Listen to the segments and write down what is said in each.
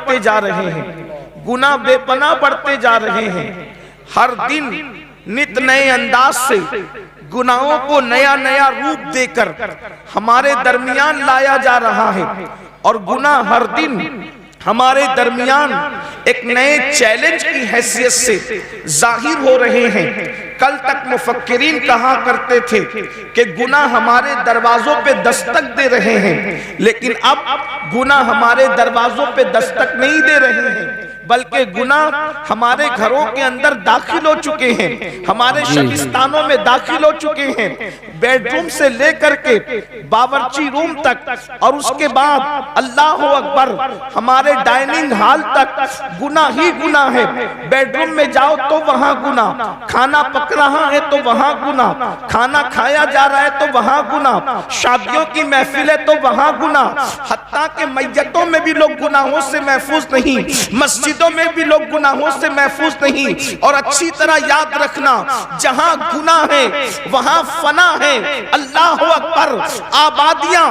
بڑھتے جا رہے ہیں، گناہ بے پناہ بڑھتے جا رہے ہیں۔ ہر دن نت نئے انداز سے گناہوں کو نیا نیا روپ دے کر ہمارے درمیان لایا جا رہا ہے، اور گناہ ہر دن ہمارے درمیان ایک نئے چیلنج کی حیثیت سے ظاہر ہو رہے ہیں۔ کل تک مفکرین کہا کرتے تھے کہ گناہ ہمارے دروازوں پہ دستک دے رہے ہیں، لیکن اب گناہ ہمارے دروازوں پہ دستک نہیں دے رہے ہیں، بلکہ گناہ ہمارے گھروں کے اندر داخل ہو چکے ہیں، ہمارے شبستانوں میں داخل ہو چکے ہیں۔ بیڈ روم سے لے کر کے باورچی روم تک، اور اس کے بعد اللہ اکبر ہمارے ڈائننگ ہال تک گناہ ہی گناہ ہے۔ بیڈ روم میں جاؤ تو وہاں گناہ، کھانا پک رہا ہے تو وہاں گناہ، کھانا کھایا جا رہا ہے تو وہاں گناہ، شادیوں کی محفل ہے تو وہاں گناہ، حتیٰ کہ میتوں میں بھی لوگ گناہوں سے محفوظ نہیں، مسجدوں میں بھی لوگ گناہوں سے محفوظ نہیں۔ اور اچھی طرح یاد رکھنا، جہاں گناہ ہے وہاں فنا ہے۔ اللہ اکبر، آبادیاں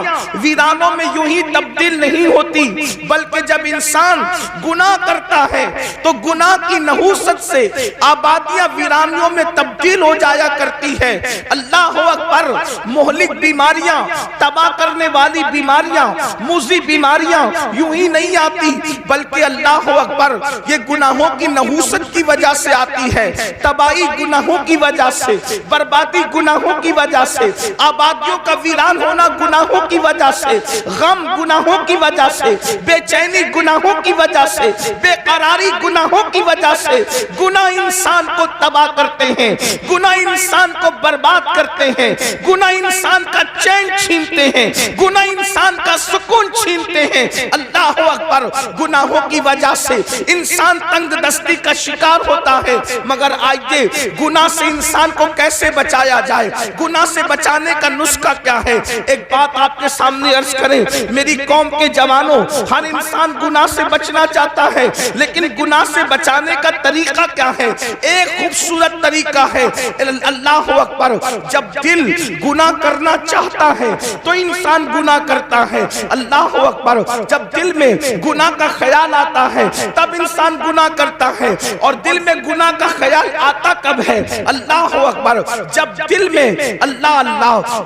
ویرانوں میں یوں ہی تبدیل نہیں ہوتی، بلکہ جب انسان گناہ کرتا ہے تو گناہ کی نحوست سے آبادیاں ویرانیوں میں تبدیل ہو جایا کرتی ہے۔ اللہ اکبر، مہلک بیماریاں، تباہ کرنے والی بیماریاں، موذی بیماریاں یوں ہی نہیں آتی، بلکہ اللہ اکبر یہ گناہوں کی نحوست کی وجہ سے آتی ہے، تباہی گناہوں کی وجہ سے، بربادی گناہوں کی وجہ سے، آبادیوں کا ویران ہونا گناہوں کی وجہ سے، غم گناہوں کی وجہ سے، بے چینی گناہوں کی وجہ سے، بے قراری گناہوں کی وجہ سے۔ گناہ انسان کو تباہ کرتے ہیں، گناہ انسان کو برباد کرتے ہیں، گناہ انسان کا چین چھینتے ہیں، گناہ انسان کا سکون چھینتے ہیں۔ اللہ اکبر، گناہوں کی وجہ سے انسان تنگ دستی کا شکار ہوتا ہے، مگر آئیے گناہ سے انسان کو کیسے بچایا جائے، گناہ سے بچانے کا نسخہ کیا ہے؟ ایک بات آپ کے سامنے عرض کریں، میری قوم کے جوانوں، ہر انسان گناہ سے بچنا چاہتا ہے، لیکن گناہ سے بچانے کا طریقہ کیا ہے؟ ایک خوبصورت طریقہ ہے۔ اللہ اکبر، جب دل گناہ کرنا چاہتا ہے تو انسان گناہ کرتا ہے۔ اللہ اکبر، جب دل میں گناہ کا خیال آتا ہے تب انسان گناہ کرتا ہے۔ اور دل میں گناہ کا خیال آتا کب ہے؟ اللہ اکبر، جب دل میں اللہ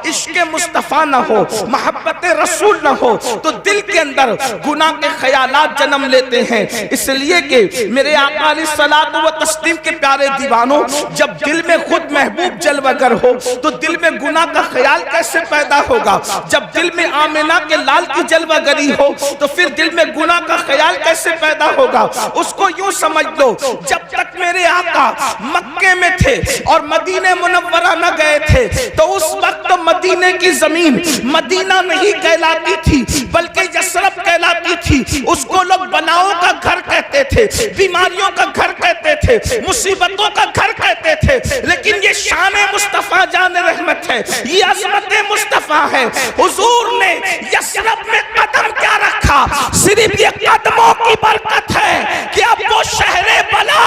عشق مصطفیٰ نہ ہو، محبت رسول نہ ہو، تو دل کے اندر گناہ کے خیالات جنم لیتے ہیں۔ اس لیے کہ میرے آقا علیہ الصلوۃ والتسلیم کے پیارے دیوانوں، جب دل میں خود محبوب جلوہ گر ہو تو دل میں گناہ کا خیال کیسے پیدا ہوگا؟ جب دل میں آمنہ کے لال کی جلوہ گری ہو تو پھر دل میں گناہ کا خیال کیسے پیدا ہوگا؟ اس کو یوں سمجھ لو، جب تک میرے آقا مکے میں تھے اور مدینہ منورہ نہ گئے تھے تو اس وقت مدینہ کی زمین مدینہ نہیں کہلاتی تھی بلکہ یثرب کہلاتی تھی۔ اس کو لوگ بلاؤں کا گھر کہتے تھے، بیماریوں کا گھر کہتے تھے، مصیبتوں کا گھر کہتے تھے، لیکن یہ شان مصطفیٰ جان رحمت ہے، یہ عظمت مصطفیٰ ہے۔ حضور نے یثرب میں قدم کیا رکھا؟ صرف یہ قدموں کی برکت ہے کہ اب وہ شہر بلا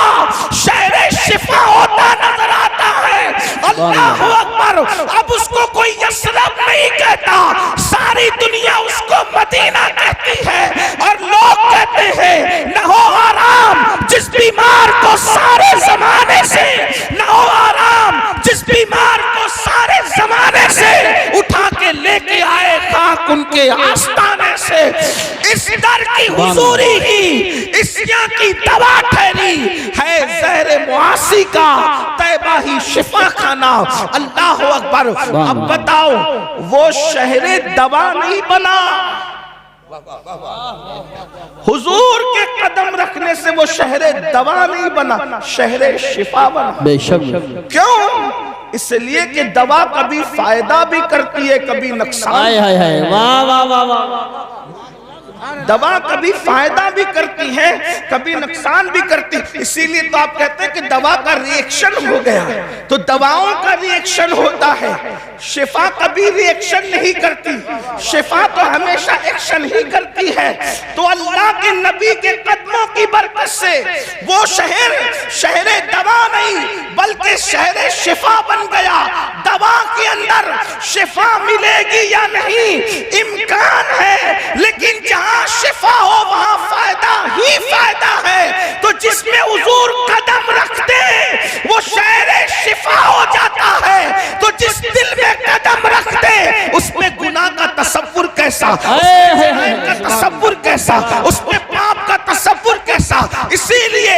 شہر شفا ہوتا نظر آتا ہے۔ اللہ اکبر، اب اس کو کوئی یثرب نہیں کہتا، ساری دنیا اس کو مدینہ کہتی ہے، اور لوگ کہتے ہیں نہ ہو آرام جس بیمار کو سارے زمانے سے، نہ ہو آرام جس بیمار کو سارے زمانے سے اٹھا کے لے کے آئے خاک ان کے آستانے سے۔ اس در کی حضوری ہی اسیاں کی دوا ٹھہری ہے، زہر معاصی کا طیبہ ہی شفا خانہ۔ اللہ اکبر، اب بتاؤ وہ شہر دوا نہیں بنا، حضور کے قدم رکھنے سے وہ شہر دوا نہیں بنا، شہر شفا بنا۔ بے شک۔ کیوں؟ اس لیے کہ دوا کبھی فائدہ بھی کرتی ہے، کبھی نقصان۔ واہ واہ واہ واہ۔ دوا کبھی فائدہ بھی کرتی ہے، کبھی نقصان بھی کرتی، اسی لیے تو آپ کہتے ہیں کہ دوا کا ری ایکشن ہو گیا، تو دواؤں کا ری ایکشن ہوتا ہے، شفا کبھی ری ایکشن نہیں کرتی، شفا تو ہمیشہ ایکشن ہی کرتی ہے۔ تو اللہ کے نبی کے قدموں کی برکت سے وہ شہر دوا نہیں بلکہ شہر شفا بن گیا۔ دوا کے اندر شفا ملے گی یا نہیں امکان ہے، لیکن جہاں شفا ہو وہاں فائدہ ہی کا تصور کیسا، اس کے پاپ کا تصور کیسا. اسی لیے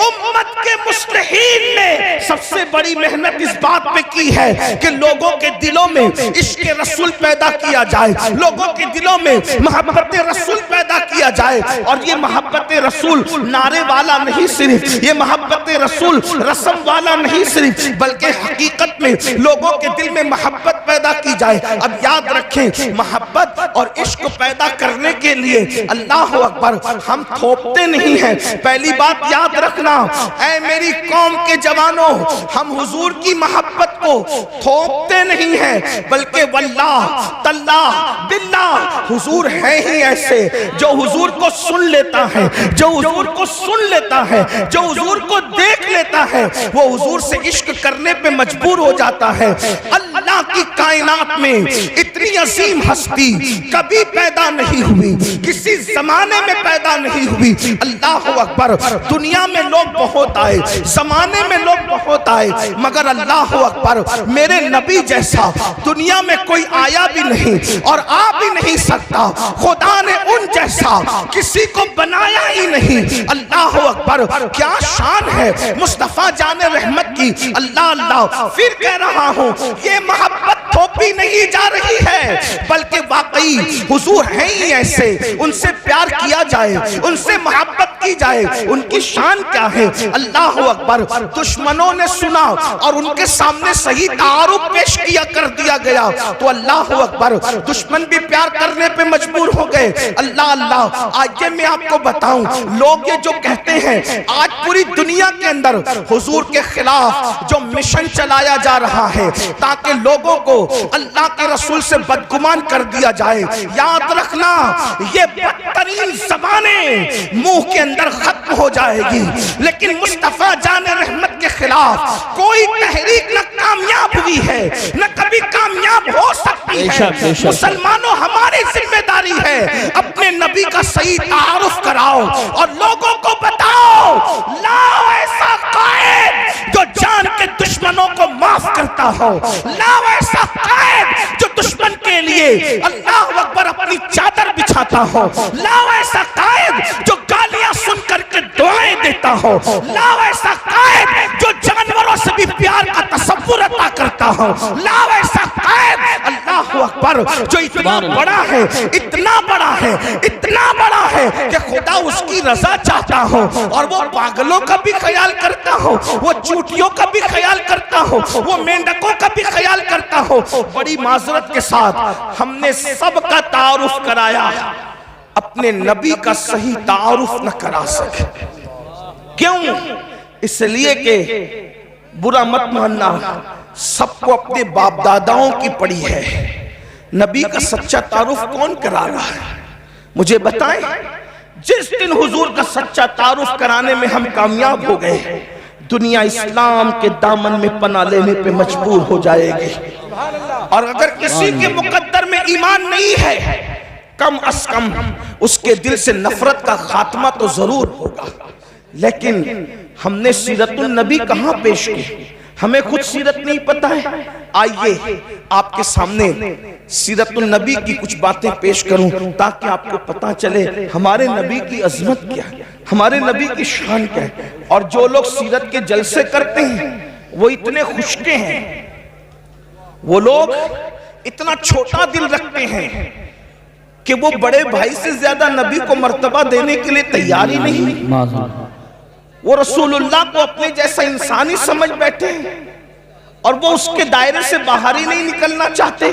امت کے مصلحین نے سب سے بڑی محنت اس بات پہ کی ہے کہ لوگوں کے دلوں میں عشق رسول پیدا کیا جائے، لوگوں کے دلوں میں محبت رسول پیدا کیا جائے. اور یہ محبت رسول نعرے والا نہیں صرف، یہ محبت رسول رسم والا نہیں صرف، بلکہ حقیقت میں لوگوں کے دل میں محبت پیدا کی جائے. اب یاد رکھیں، محبت اور عشق پیدا کرنے کے لیے اللہ اکبر ہم تھوپتے نہیں ہیں. پہلی بات یاد رکھنا، اے میری قوم کے جوانوں، ہم حضور کی محبت کو تھوپتے نہیں ہیں، بلکہ واللہ تاللہ باللہ حضور ہے ہی ایسے جو حضور کو سن لیتا ہے، جو حضور کو سن لیتا ہے، جو حضور کو دیکھ لیتا ہے، وہ حضور سے عشق کرنے پہ مجبور ہو جاتا ہے. اللہ کی کائنات میں اتنی عظیم ہستی کبھی پیدا نہیں ہوئی، کسی زمانے میں پیدا نہیں ہوئی. اللہ اکبر، دنیا میں لوگ بہت آئے، زمانے میں لوگ بہت آئے، مگر اللہ اکبر میرے نبی جیسا دنیا میں کوئی آیا بھی نہیں اور آ بھی نہیں سکتا. خدا نے ان جیسا کسی کو بنایا ہی نہیں. اللہ اکبر، کیا شان ہے مصطفیٰ جان رحمت کی. اللہ اللہ، پھر کہہ رہا ہوں، یہ محبت تھوپی نہیں جا رہی ہے، بلکہ واقعی حضور ہیں ہی ایسے. ان سے پیار کیا جائے، ان سے محبت کی جائے. ان کی شان کیا ہے؟ اللہ اکبر. دشمنوں نے سنا اور ان کے سامنے صحیح تعارف پیش کیا کر دیا گیا تو اللہ اکبر دشمن بھی پیار کرنے پہ مجبور ہو گئے. اللہ اللہ، آج میں آپ کو بتاؤں، لوگ یہ جو کہتے ہیں آج پوری دنیا کے اندر حضور کے خلاف جو مشن چلایا جا رہا ہے تاکہ لوگوں کو اللہ کے رسول سے بدگمان کر دیا جائے، یاد رکھنا یہ بدترین زبانیں منہ کے اندر ختم ہو جائے گی. لیکن مصطفیٰ جان رحمت کے خلاف کوئی تحریک نہ کامیاب ہوئی ہے، نہ کبھی کامیاب ہو سکتی ہے. مسلمانوں، ہماری ذمہ داری ہے اپنے نبی کا صحیح تعارف کراؤ اور لوگوں کو بتاؤ، لاؤ ایسا قائد جو جان کے دشمنوں کو معاف کرتا ہو، لاؤ ایسا قائد جو دشمن کے لیے اللہ اکبر اپنی چادر بچھاتا ہو، لاؤ ایسا قائد جو گالیاں سن کر کے دعائیں دیتا ہو، لاؤ ایسا قائد جو جانوروں سے بھی پیار کا تصور عطا کرتا ہو، لاؤ ایسا قائد اللہ اکبر جو اتنا بڑا ہے، اتنا بڑا ہے، اتنا بڑا ہے کہ خدا اس کی رضا چاہتا ہو اور وہ پاگلوں کا بھی خیال کرتا ہو، وہ چوٹیوں کا بھی خیال کرتا ہو، وہ مینڈکوں کا بھی خیال کرتا ہو. بڑی معذرت کے ساتھ ہم نے سب کا تعارف کرایا، اپنے نبی کا صحیح تعارف نہ کرا سکے. کیوں؟ اس لیے کہ برا مت ماننا، سب کو اپنے باپ داداؤں کی پڑی ہے. نبی کا سچا تعارف کون کرا رہا ہے؟ مجھے بتائیں. جس دن حضور کا سچا تعارف کرانے میں ہم کامیاب ہو گئے، دنیا اسلام کے دامن میں پناہ لینے پہ مجبور ہو جائے گی. اور اگر کسی کے مقدر میں ایمان نہیں ہے، کم از کم اس کے دل سے نفرت کا خاتمہ تو ضرور ہوگا. لیکن ہم نے سیرت النبی کہاں پیش کی؟ ہمیں خود سیرت نہیں پتا ہے. آئیے آپ کے سامنے سیرت النبی کی کچھ باتیں پیش کروں تاکہ آپ کو پتہ چلے ہمارے نبی کی عظمت کیا ہے، ہمارے نبی کی شان کیا ہے. اور جو لوگ سیرت کے جلسے کرتے ہیں وہ اتنے خشکے ہیں، وہ لوگ اتنا چھوٹا دل رکھتے ہیں کہ وہ بڑے بھائی سے زیادہ نبی کو مرتبہ دینے کے لیے تیار ہی نہیں. وہ رسول اللہ کو اپنے جیسا انسانی سمجھ بیٹھے ہیں اور وہ اس کے دائرے سے باہر ہی نہیں نکلنا چاہتے.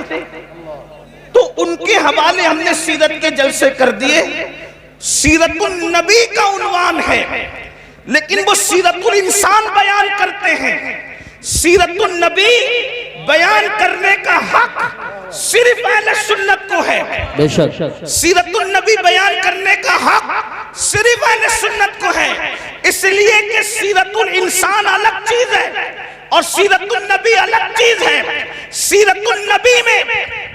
تو ان کے حوالے ہم نے سیرت کے جلسے کر دیے. سیرت النبی کا عنوان ہے لیکن وہ سیرت الانسان بیان کرتے ہیں. سیرت النبی بیان کرنے کا حق صرف اہل سنت کو ہے. سیرت النبی بیان کرنے کا حق صرف اہل سنت کو ہے. اس لیے کہ سیرت الانسان الگ چیز ہے اور سیرت النبی الگ چیز ہے. سیرت النبی میں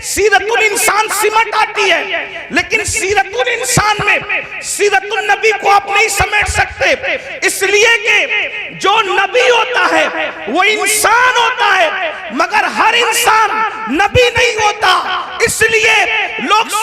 سیرت الانسان سمٹ آتی ہے لیکن سیرت الانسان میں سیرت النبی کو آپ نہیں سمیٹ سکتے. اس لیے کہ جو نبی ہوتا ہے وہ انسان ہوتا ہے مگر ہر انسان نبی نہیں ہوتا. اس لیے لوگ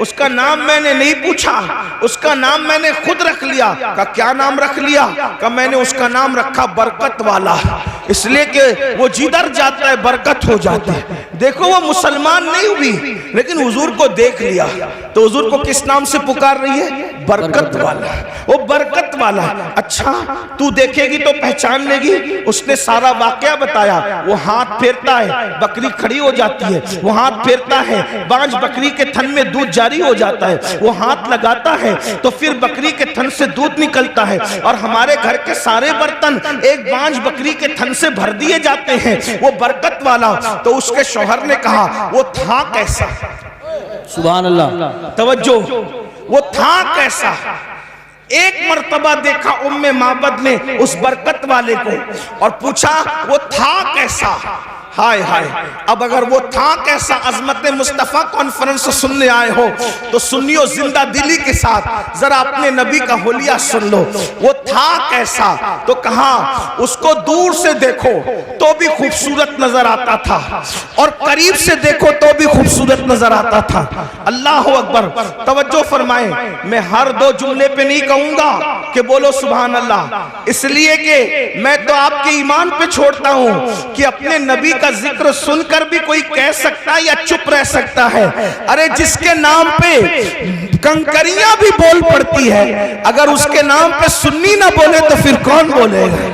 اس کا نام میں نے نہیں پوچھا، اس کا نام میں نے خود رکھ لیا۔ کہا کیا نام رکھ لیا؟ کہا میں نے اس کا نام رکھا برکت والا، اس لیے کہ وہ جدھر جاتا ہے برکت ہو جاتی ہے۔ دیکھو وہ مسلمان نہیں ہوئی لیکن حضور کو دیکھ لیا تو حضور کو کس نام سے پکار رہی ہے؟ برکت والا، وہ برکت والا۔ اچھا تو دیکھے گی تو پہچان لے گی۔ اس نے سارا واقعہ بتایا۔ وہ ہاتھ پھیرتا ہے، بکری کھڑی ہو جاتی ہے، وہ ہاتھ پھیرتا ہے، بانجھ بکری کے تھن میں دودھ جاری ہو جاتا ہے، وہ ہاتھ لگاتا ہے تو پھر بکری کے تھن سے دودھ نکلتا ہے، اور ہمارے گھر کے سارے برتن ایک بانجھ بکری کے تھن سے بھر دیے جاتے ہیں۔ وہ برکت والا۔ تو اس کے شوہر نے کہا وہ تھا کیسا؟ سبحان اللہ، توجہ، وہ تھا کیسا؟ ایک مرتبہ دیکھا ام معبد نے اس برکت والے کو اور پوچھا وہ تھا کیسا؟ ہائے ہائے، اب اگر وہ تھا کیسا عظمت مصطفیٰ کانفرنس سننے آئے ہو تو سنیو زندہ دلی کے ساتھ، ذرا اپنے نبی کا حلیہ سن لو۔ وہ تھا کیسا؟ تو کہا اس کو دور سے دیکھو تو بھی خوبصورت نظر آتا تھا اور قریب سے دیکھو تو بھی خوبصورت نظر آتا تھا۔ اللہ اکبر، توجہ فرمائیں، میں ہر دو جملے پہ نہیں کہوں گا کہ بولو سبحان اللہ، اس لیے کہ میں تو آپ کے ایمان پہ چھوڑتا ہوں کہ اپنے نبی کا ذکر سن کر بھی کوئی کہہ سکتا ہے یا چپ رہ سکتا ہے؟ ارے جس کے نام پہ کنکریاں بھی بول پڑتی ہے، اگر اس کے نام پہ سنی نہ بولے تو پھر کون بولے گا؟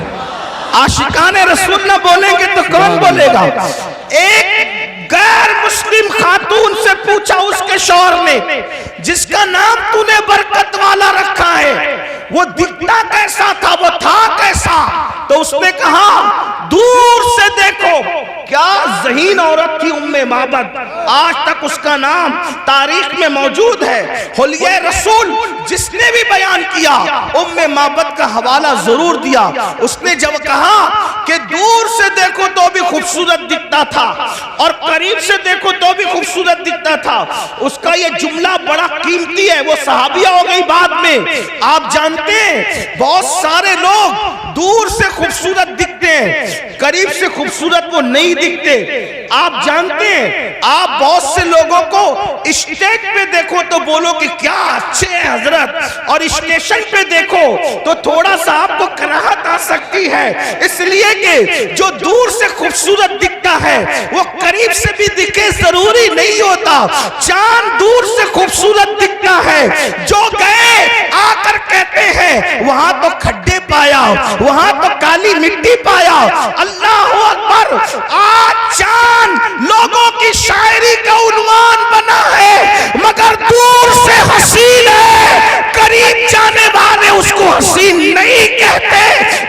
عاشقان رسول نہ بولیں گے تو کون بولے گا؟ ایک غیر مسلم خاتون سے پوچھا اس کے شوہر نے، جس کا نام تو نے برکت والا رکھا ہے وہ دکھتا کیسا تھا، وہ تھا کیسا؟ تو اس نے کہا دور سے دیکھو۔ کیا ذہین عورت تھی ام معبد، آج تک اس کا نام تاریخ میں موجود ہے۔ حلیہ رسول جس نے بھی بیان کیا ام معبد کا حوالہ ضرور دیا۔ اس نے جب کہا کہ دور سے دیکھو تو بھی خوبصورت دکھتا تھا اور قریب سے دیکھو تو بھی خوبصورت دکھتا تھا، اس کا یہ جملہ بڑا قیمتی ہے۔ وہ صحابیہ ہو گئی بعد میں۔ آپ جانتے ہیں بہت سارے لوگ دور سے خوبصورت دکھتے ہیں، قریب سے خوبصورت وہ نہیں دکھتے۔ آپ جانتے ہیں آپ بہت سے لوگوں کو اسٹیج پہ دیکھو تو بولو کہ کیا اچھے ہیں حضرت، اور اسٹیشن پہ دیکھو تو تھوڑا سا آپ کو کراہت آ سکتی ہے، اس لیے کہ جو دور سے خوبصورت دکھتا ہے وہ قریب سے بھی دکھے ضروری نہیں ہوتا۔ چاند دور سے خوبصورت دکھتا ہے، جو گئے آ کر کہتے ہیں وہاں تو کھڈے پایا، وہاں تو کالی مٹی پایا۔ اللہ اکبر، آج چاند لوگوں کی شاعری کا عنوان بنا ہے مگر دور سے حسین ہے، قریب جانے والے اس کو حسین نہیں کہتے۔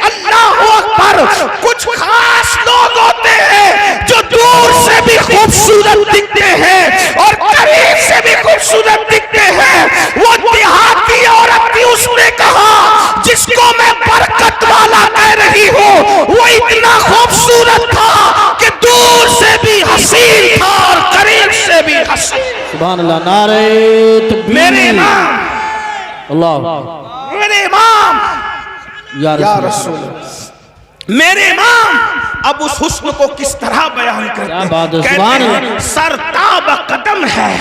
اللہ اکبر، کچھ خاص لوگ ہوتے ہیں جو دور سے بھی خوبصورت دکھتے ہیں اور قریب سے بھی خوبصورت دکھتے ہیں۔ وہ دیہاتی عورت تھی، اس نے کہا جس کو میں برکت والا کہہ رہی ہوں وہ اتنا خوبصورت تھا کہ دور سے بھی حسین تھا اور قریب سے بھی حسین۔ سبحان اللہ، نعرہ تکبیر۔ میرے امام، اللہ، میرے امام یا رسول، میرے امام اب اس حسن کو کس طرح بیان کرتے ہیں؟ کہتے ہیں سرتاب قدم ہے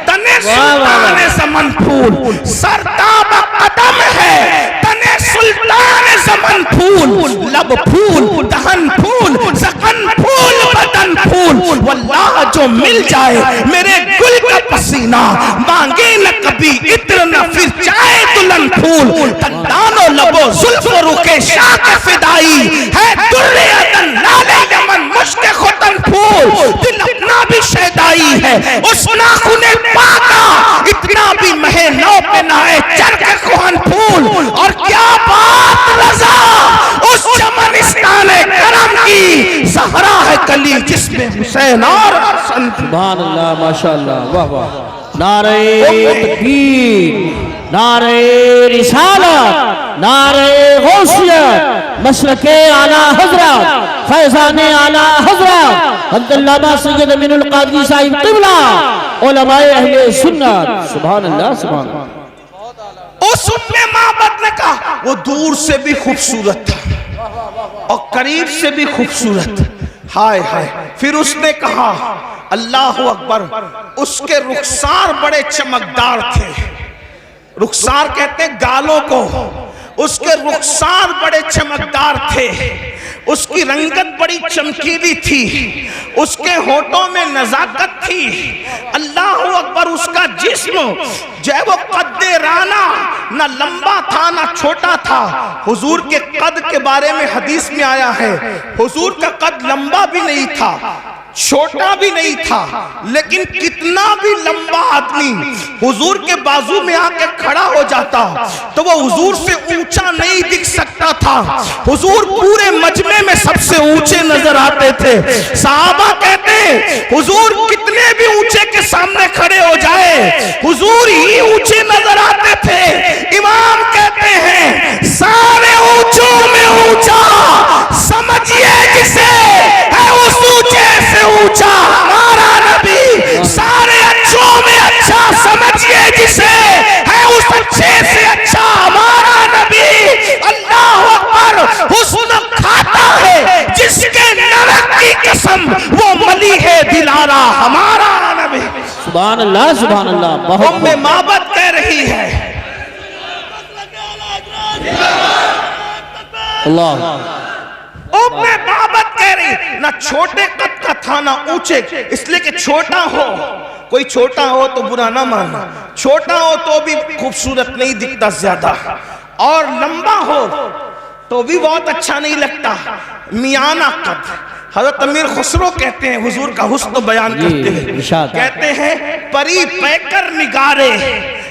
تنے سلطان زمن پھول، سرتاب قدم ہے تنے سلطان زمن پھول، لب پھول، دہن پھول، زخن پھول، بدن پھول۔ واللہ جو مل جائے میرے گل کا پسینہ، مانگے نہ کبھی عطر نہ پھر جائے دلہن پھول۔ دندان و لب و زلف و رخ شاہ کے فدائی ہے درِ عدن لالِ یمن مشک ختن پھول۔ دل اپنا بھی شیدائی ہے اس ناخن پاکا، اتنا بھی مہ نو پہ نہ ہے چرک کہن پھول۔ اور کیا بات رضا اس چمنستان کرم کی، زہرا ہے کلی جس میں حسین اور حسن۔ سبحان اللہ، ماشاءاللہ، واہ واہ، نعرہ تکبیر، نعرہ رسالت، نعرہ غوثیت، مشرق اعلیٰ حضرت، فیضان اعلیٰ حضرت حضرت علامہ سید امین القادری صاحب قبلہ، علماء اہل سنت۔ سبحان اللہ، سبحان اللہ۔ اس ام معبد نے کہا وہ دور سے بھی خوبصورت تھا اور قریب سے بھی خوبصورت۔ ہائے ہائے، پھر اس نے کہا اللہ اکبر، اس کے رخسار بڑے چمکدار تھے. رخسار کہتے ہیں گالوں کو. اس کے رخسار بڑے چمکدار تھے. اس کی رنگت بڑی چمکیلی تھی. اس کے ہونٹوں میں نزاکت تھی. اللہ اکبر، اس کا جسم جو ہے وہ قد رانا، نہ لمبا تھا نہ چھوٹا تھا. حضور کے قد کے بارے میں حدیث میں آیا ہے، حضور کا قد لمبا بھی نہیں تھا چھوٹا بھی نہیں تھا، لیکن کتنا بھی لمبا آدمی حضور کے بازو میں آ کے کھڑا ہو جاتا تو وہ حضور سے اونچا نہیں دکھ سکتا تھا. حضور پورے مجمع میں سب سے اونچے نظر آتے تھے. صحابہ کہتے ہیں حضور کتنے بھی اونچے کے سامنے کھڑے ہو جائے حضور ہی اونچے نظر آتے تھے. امام کہتے ہیں سارے اونچوں میں اونچا سمجھئے جسے ہے اس اونچے سے اونچا ہمارا نبی. سارے اچھوں میں اچھا سمجھئے جسے ہے اس اچھے سے اچھا ہمارا نبی. اللہ اکبر، حسن کھاتا ہے جس کے نمک کی قسم وہ ملی ہے دلارا ہمارا نبی. سبحان اللہ سبحان اللہ. بہت ام معبد کہہ رہی ہے اللہ. ام معبد کہہ رہی نہ چھوٹے قد کا تھا نہ اونچے، اس لیے کہ چھوٹا ہو، کوئی چھوٹا ہو تو برا نہ ماننا، چھوٹا ہو تو بھی خوبصورت نہیں دکھتا زیادہ، اور لمبا ہو تو بھی بہت اچھا نہیں لگتا. میانہ قد. حضرت امیر خسرو کہتے ہیں حضور کا حسن بیان کرتے ہیں، کہتے ہیں پری پیکر نگارے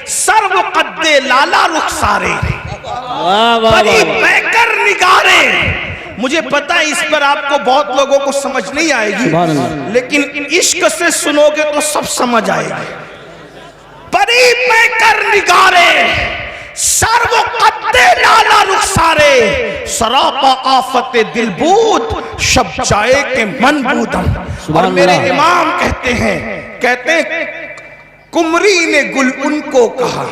سرو قد لالا رخسارے. پری پیکر نگارے. مجھے پتا ہے اس پر آپ کو بہت لوگوں کو سمجھ نہیں آئے گی، لیکن عشق سے سنو گے تو سب سمجھ آئے گی. پری پیکر نگارے سرو قد لالا رخسارے، سراپا آفت دل بود شب جائے کے من بودم. اور میرے امام کہتے ہیں کمری نے گل ان کو کہا،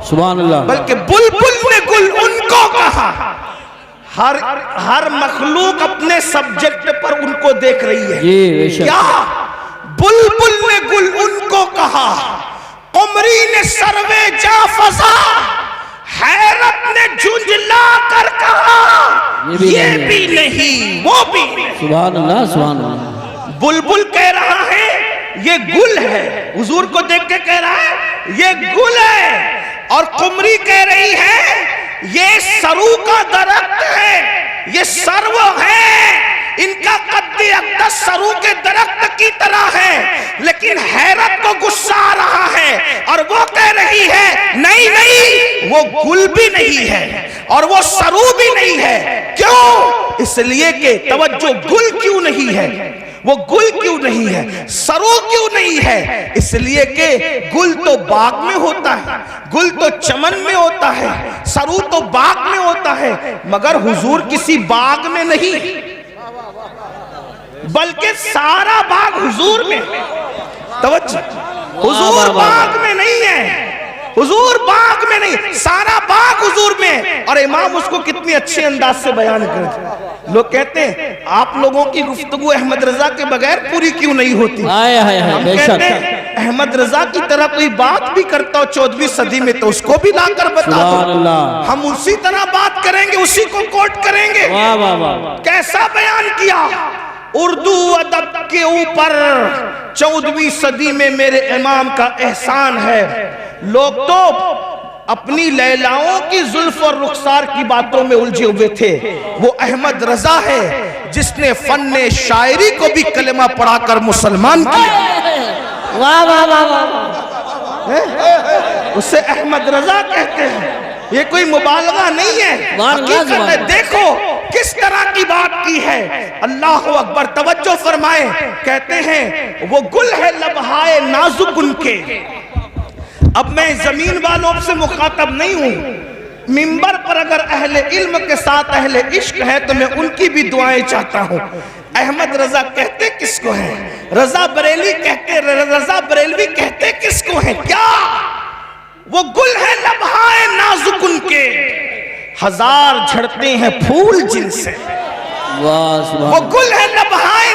سبحان اللہ، بلکہ بلبل نے گل ان کو کہا. ہر مخلوق اپنے سبجیکٹ پر ان کو دیکھ رہی ہے. کیا بلبل نے گل ان کو کہا، قمری نے سروے جا فضا، حیرت نے جھنجلا کر کہا یہ بھی نہیں وہ بھی نہیں. سبحان اللہ سبحان اللہ. بلبل کہہ رہا ہے یہ گل ہے، حضور کو دیکھ کے کہہ رہا ہے یہ گل ہے، اور قمری کہہ رہی ہے یہ سرو کا درخت ہے، یہ سرو ہے، ان کا قد اقدس سرو کے درخت کی طرح ہے. لیکن حیرت کو غصہ آ رہا ہے اور وہ کہہ رہی ہے نہیں نہیں وہ گل بھی نہیں ہے اور وہ سرو بھی نہیں ہے. کیوں؟ اس لیے کہ توجہ، گل کیوں نہیں ہے، وہ گل کیوں نہیں ہے، سرو کیوں نہیں ہے؟ اس لیے کہ گل تو باغ میں ہوتا ہے، گل تو چمن میں ہوتا ہے، سرو تو باغ میں ہوتا ہے، مگر حضور کسی باغ میں نہیں، بلکہ سارا باغ حضور میں. توجہ، حضور باغ میں نہیں ہے، حضور باغ میں نہیں، سارا باغ حضور میں. اور امام اس کو کتنی اچھے انداز سے بیان کرتے. لوگ کہتے ہیں آپ لوگوں کی گفتگو احمد رضا کے بغیر پوری کیوں نہیں ہوتی. ہم کہتے ہیں احمد رضا کی طرح کوئی بات بھی کرتا ہو 14ویں صدی میں تو اس کو بھی لا کر بتا دو، ہم اسی طرح بات کریں گے، اسی کو کوٹ کریں گے. کیسا بیان کیا اردو ادب کے اوپر 14ویں صدی میں میرے امام کا احسان ہے. لوگ تو اپنی لیلاؤں کی زلف اور رخسار کی باتوں میں الجھے ہوئے تھے. وہ احمد رضا ہے جس نے فن شاعری کو بھی کلمہ پڑھا کر مسلمان کیا. واہ واہ واہ، اسے احمد رضا کہتے ہیں. یہ کوئی مبالغہ نہیں ہے، حقیقت ہے. دیکھو کس طرح کی بات کی ہے. اللہ اکبر. توجہ فرمائیں. کہتے ہیں وہ گل ہے لبہائے نازک ان کے. اب میں زمین والوں سے مخاطب نہیں ہوں، منبر پر اگر اہل علم کے ساتھ اہل عشق ہے تو میں ان کی بھی دعائیں چاہتا ہوں. احمد رضا کہتے کس کو ہیں؟ رضا بریلوی کہتے کس کو ہیں؟ کیا وہ گل ہے لبہائے نازک ان کے، ہزار جھڑتے ہیں پھول جن سے. وہ گل ہے لبہائے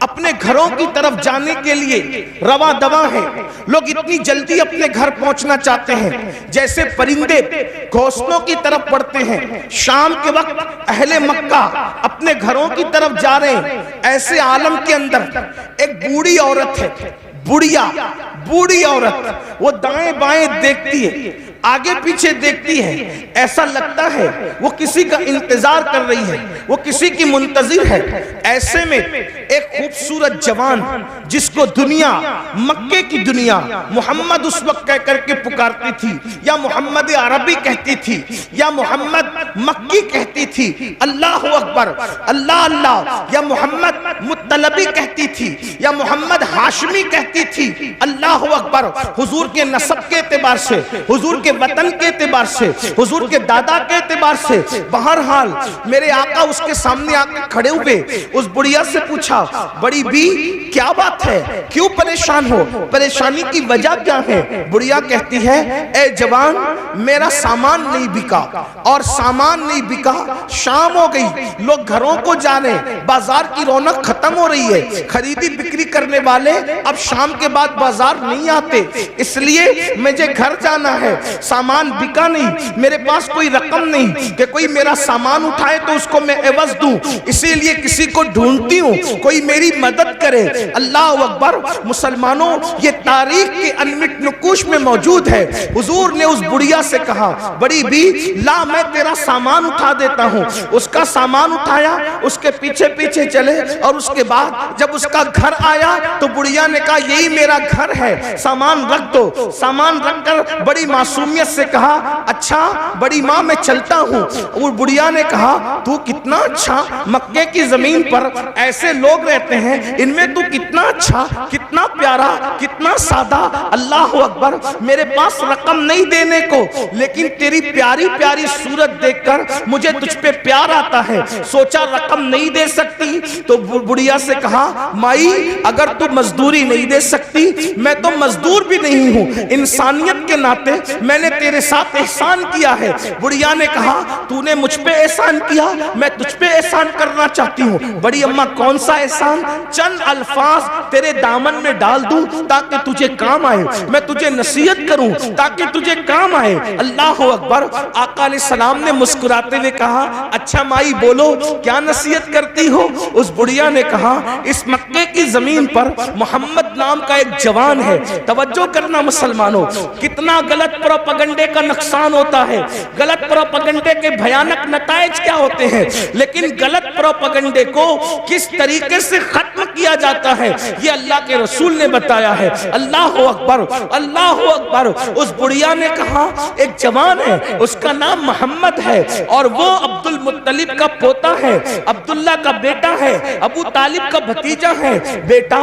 اپنے گھروں کی طرف جانے کے لیے رواں دواں ہیں. لوگ اتنی جلدی اپنے گھر پہنچنا چاہتے ہیں جیسے پرندے گھونسلوں کی طرف بڑھتے ہیں. شام کے وقت اہل مکہ اپنے گھروں کی طرف جا رہے ہیں. ایسے عالم کے اندر ایک بوڑھی عورت ہے, بوڑھی عورت, وہ دائیں بائیں دیکھتی ہے, آگے پیچھے دیکھتی ہے. ایسا لگتا ہے وہ کسی کا انتظار کر رہی ہے, وہ کسی کی منتظر ہے. ایسے میں ایک خوبصورت جوان جس کو دنیا, مکے کی دنیا محمد اس وقت کہہ کر کے پکارتی تھی, یا محمد عربی کہتی تھی, یا محمد مکی کہتی تھی, اللہ اکبر, اللہ اللہ, یا محمد مطلبی کہتی تھی, یا محمد ہاشمی کہتی تھی, اللہ اکبر. حضور کے نسب کے اعتبار سے, حضور کے وطن کے اعتبار سے, حضور کے دادا کے اعتبار سے, بہرحال میرے آقا اس کے سامنے آ کے کھڑے ہوئے. اس بڑھیا سے پوچھا, بڑی بی کیا بات ہے, کیوں پریشان ہو, پریشانی کی وجہ کیا ہے؟ بڑھیا کہتی ہے, اے جوان میرا سامان نہیں بکا, اور سامان نہیں بکا, شام ہو گئی, لوگ گھروں کو جا رہے, بازار کی رونق ختم ہو رہی ہے, خریدی بکری کرنے والے اب شام کے بعد بازار نہیں آتے, اس لیے مجھے گھر جانا ہے. سامان بکا نہیں, میرے پاس کوئی رقم نہیں کہ کوئی میرا سامان اٹھائے تو اس کو میں عوض دوں, اسی لیے کسی کو ڈھونڈتی ہوں کوئی میری مدد کرے. اللہ اکبر. مسلمانوں, یہ تاریخ کے انمٹ نقوش میں موجود ہے. حضور نے اس بڑھیا سے کہا, بڑی بی لا میں تیرا سامان اٹھا دیتا ہوں. اس کا سامان اٹھایا, اس کے پیچھے پیچھے چلے, اور اس کے بعد جب اس کا گھر آیا تو بڑھیا نے کہا یہی میرا گھر ہے, سامان رکھ دو. سامان رکھ کر بڑی معصومیت سے کہا, اچھا بڑی ماں میں چلتا ہوں. اور بڑھیا نے کہا تو کتنا اچھا, مکے کی زمین پر ایسے لوگ رہتے ہیں, ان میں تو کتنا اچھا, کتنا پیارا, کتنا سادہ. اللہ اکبر. میرے پاس رقم نہیں دینے کو, لیکن تیری پیاری پیاری صورت دیکھ کر مجھے تجھ پہ پیار آتا ہے, سوچا رقم نہیں دے سکتی. تو بڑھیا سے کہا, مائی اگر تو مزدوری نہیں دے سکتی, میں تو مزدور بھی نہیں ہوں, انسانیت کے ناطے میں نے تیرے ساتھ احسان کیا ہے. بڑھیا نے کہا تو نے مجھ پہ احسان کیا, میں تجھ پہ احسان کرنا چاہتی ہوں. بڑی اماں کون سا احسان؟ چند الفاظ تیرے دامن میں ڈال دوں تاکہ تجھے کام آئے, میں تجھے نصیحت کروں تاکہ تجھے کام آئے. اللہ اکبر. آقا علیہ السلام نے مسکراتے ہوئے کہا, اچھا مائی بولو کیا نصیحت کرتی ہو؟ اس بڑھیا نے کہا, اس مکے کی زمین پر محمد نام کا ایک جوان ہے. توجہ کرنا مسلمانوں, کتنا غلط پروپیگنڈے کا نقصان ہوتا ہے, غلط پروپیگنڈے کے بھیانک نتائج کیا ہوتے ہیں, لیکن غلط پروپیگنڈے کو کس طریقے سے ختم کیا جاتا ہے یہ اللہ کے رسول نے بتایا ہے. اللہ اکبر, اللہ اکبر. اس بڑھیا نے کہا ایک جوان ہے, اس کا نام محمد ہے, اور وہ عبد المطلب کا پوتا ہے, عبداللہ کا بیٹا ہے, ابو طالب کا بھتیجا ہے. بیٹا,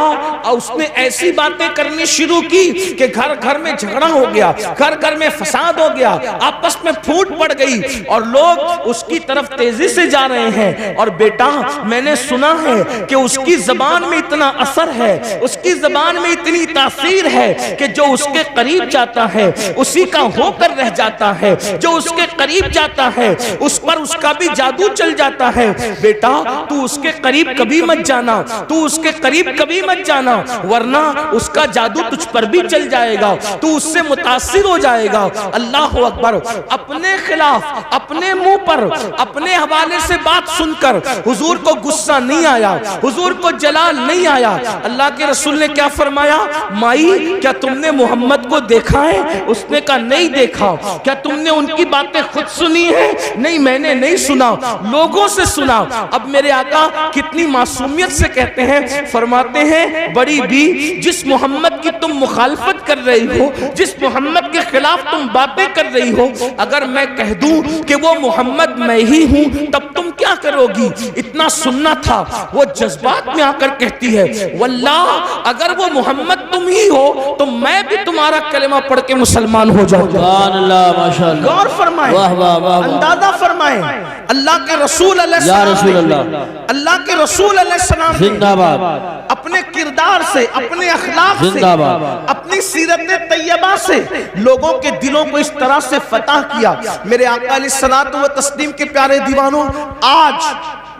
اس نے ایسی باتیں کرنی شروع کی کہ گھر گھر میں جھگڑا ہو گیا, گھر گھر میں فساد ہو گیا, آپس میں پھوٹ پڑ گئی, اور لوگ اس کی طرف تیزی سے جا رہے ہیں. اور بیٹا میں نے سنا ہے کہ اس کی زبان میں اتنا اثر ہے, اس کی زبان میں اتنی تاثیر ہے کہ جو اس کے قریب جاتا ہے اسی کا ہو کر رہ جاتا ہے, جو اس کے قریب جاتا ہے اس پر اس کا بھی جادو چل جاتا ہے. بیٹا تو اس کے قریب کبھی مت جانا, تو اس کے قریب کبھی مت جانا, ورنہ اس کا جادو تجھ پر بھی چل جائے گا, تو اس سے متاثر ہو جائے گا. اللہ اکبر. اپنے خلاف, اپنے منہ پر, اپنے حوالے سے بات سن کر حضور کو غصہ نہیں آیا, حضور کو جلال نہیں آیا. اللہ کے رسول نے کیا فرمایا, مائی کیا تم نے محمد کو دیکھا ہے؟ اس نے کہا نہیں دیکھا. کیا تم نے ان کی باتیں خود سنی ہیں؟ نہیں میں نے نہیں سنا, لوگوں سے سنا. اب میرے آقا کتنی معصومیت سے کہتے ہیں, فرماتے ہیں بڑی بی جس محمد کی تم مخالفت کر رہی ہو, جس محمد کے خلاف تم باتیں کر رہی ہو, اگر میں کہہ دوں کہ وہ محمد میں ہی ہوں تب تم کیا کرو گی؟ اتنا سننا تھا. وہ جذبات میں آ کر کہتی ہے, واللہ اگر وہ محمد تم ہی ہو تو میں بھی تمہارا کلمہ پڑھ کے مسلمان ہو جاؤں گا. سبحان اللہ, ماشاءاللہ. غور فرمائیں, واہ واہ واہ, اندازہ فرمائیں. اللہ کے رسول علیہ السلام, یا رسول اللہ, اللہ کے رسول علیہ السلام زندہ باد, اپنے کردار سے, اپنے اخلاق سے, زندہ باد, اپنی سیرت طیبہ سے لوگوں کے دلوں کو اس طرح سے فتح کیا. میرے آقا علیہ الصلوۃ و تسلیم کے پیارے دیوانوں, آج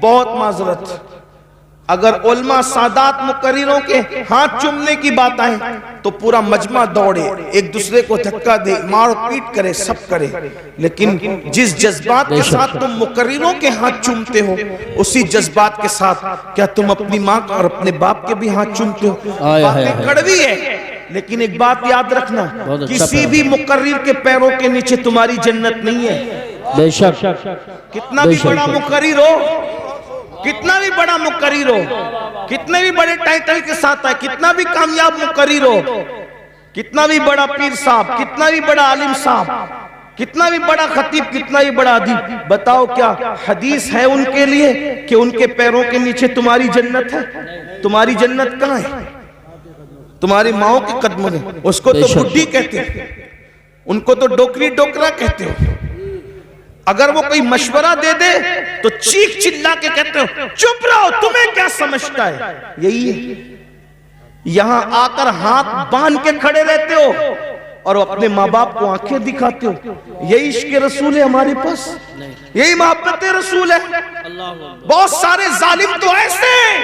بہت معذرت، اگر علماء سادات مقرروں کے ہاتھ چومنے کی بات آئے تو پورا مجمع دوڑے، ایک دوسرے کو دھکا دے، مار پیٹ کرے، سب کرے، لیکن جس جذبات کے ساتھ تم مقرروں کے ہاتھ چومتے ہو اسی جذبات کے ساتھ کیا تم اپنی ماں اور اپنے باپ کے بھی ہاتھ چومتے ہو؟ باتیں کڑوی ہے، لیکن ایک بات یاد رکھنا، کسی بھی مقرر کے پیروں کے نیچے تمہاری جنت نہیں ہے۔ بے شک، کتنا بھی بڑا مقرر ہو، کتنا بھی بڑا مقرر ہو، کتنے بھی بڑے ٹائٹل کے ساتھ ہے، کتنا بھی کامیاب مقرر ہو، کتنا بھی بڑا پیر صاحب، کتنا بھی بڑا عالم صاحب، کتنا بھی بڑا خطیب، کتنا بھی بڑا ادیب، بتاؤ کیا حدیث ہے ان کے لیے کہ ان کے پیروں کے نیچے تمہاری جنت ہے؟ تمہاری جنت کہاں ہے؟ تمہاری ماؤں کے قدموں میں، اس کو تو بڈھی کہتے ہیں، ان کو تو ڈوکری ڈوکرا کہتے ہو، اگر وہ کوئی مشورہ دے دے تو چیخ چلا کے کہتے ہو چپ رہو، تمہیں کیا سمجھتا ہے؟ یہی ہے، یہاں آ کر ہاتھ باندھ کے کھڑے رہتے ہو اور اپنے ماں باپ کو آنکھیں دکھاتے ہو۔ یہی عشق رسول ہے ہمارے پاس، یہی محبت رسول ہے۔ بہت سارے ظالم تو ایسے ہیں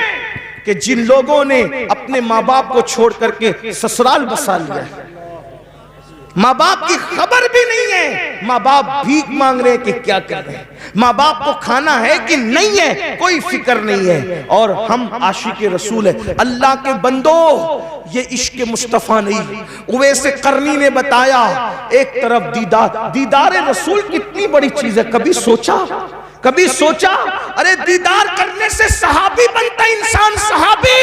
کہ جن لوگوں نے اپنے ماں باپ کو چھوڑ کر کے سسرال بسا لیا ہے، ماں باپ کی خبر بھی نہیں ہے، ماں باپ بھیک مانگ رہے ہیں کہ کیا کر رہے ہیں، ماں باپ کو کھانا ہے کہ نہیں ہے کوئی فکر نہیں ہے، اور ہم عاشق رسول ہیں۔ اللہ کے بندو، یہ عشق مصطفیٰ نہیں، اویس قرنی نے بتایا، ایک طرف دیدار رسول کتنی بڑی چیز ہے، کبھی سوچا ارے دیدار کرنے سے صحابی بنتا انسان، صحابی،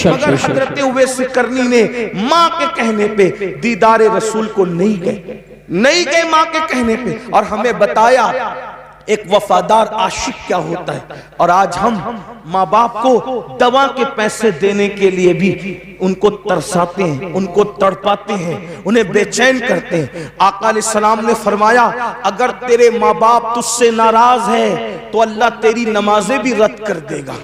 مگر حضرت اویس قرنی نے ماں کے کہنے پہ دیدار رسول کو نہیں گئے ماں کے کہنے پہ، اور ہمیں بتایا ایک وفادار عاشق کیا ہوتا ہے۔ اور آج ہم ماں باپ کو دوا کے پیسے دینے کے لیے بھی ان کو ترساتے ہیں، ان کو تڑپاتے ہیں، انہیں بے چین کرتے ہیں۔ آقا علیہ السلام نے فرمایا اگر تیرے ماں باپ تجھ سے ناراض ہے تو اللہ تیری نمازیں بھی رد کر دے گا،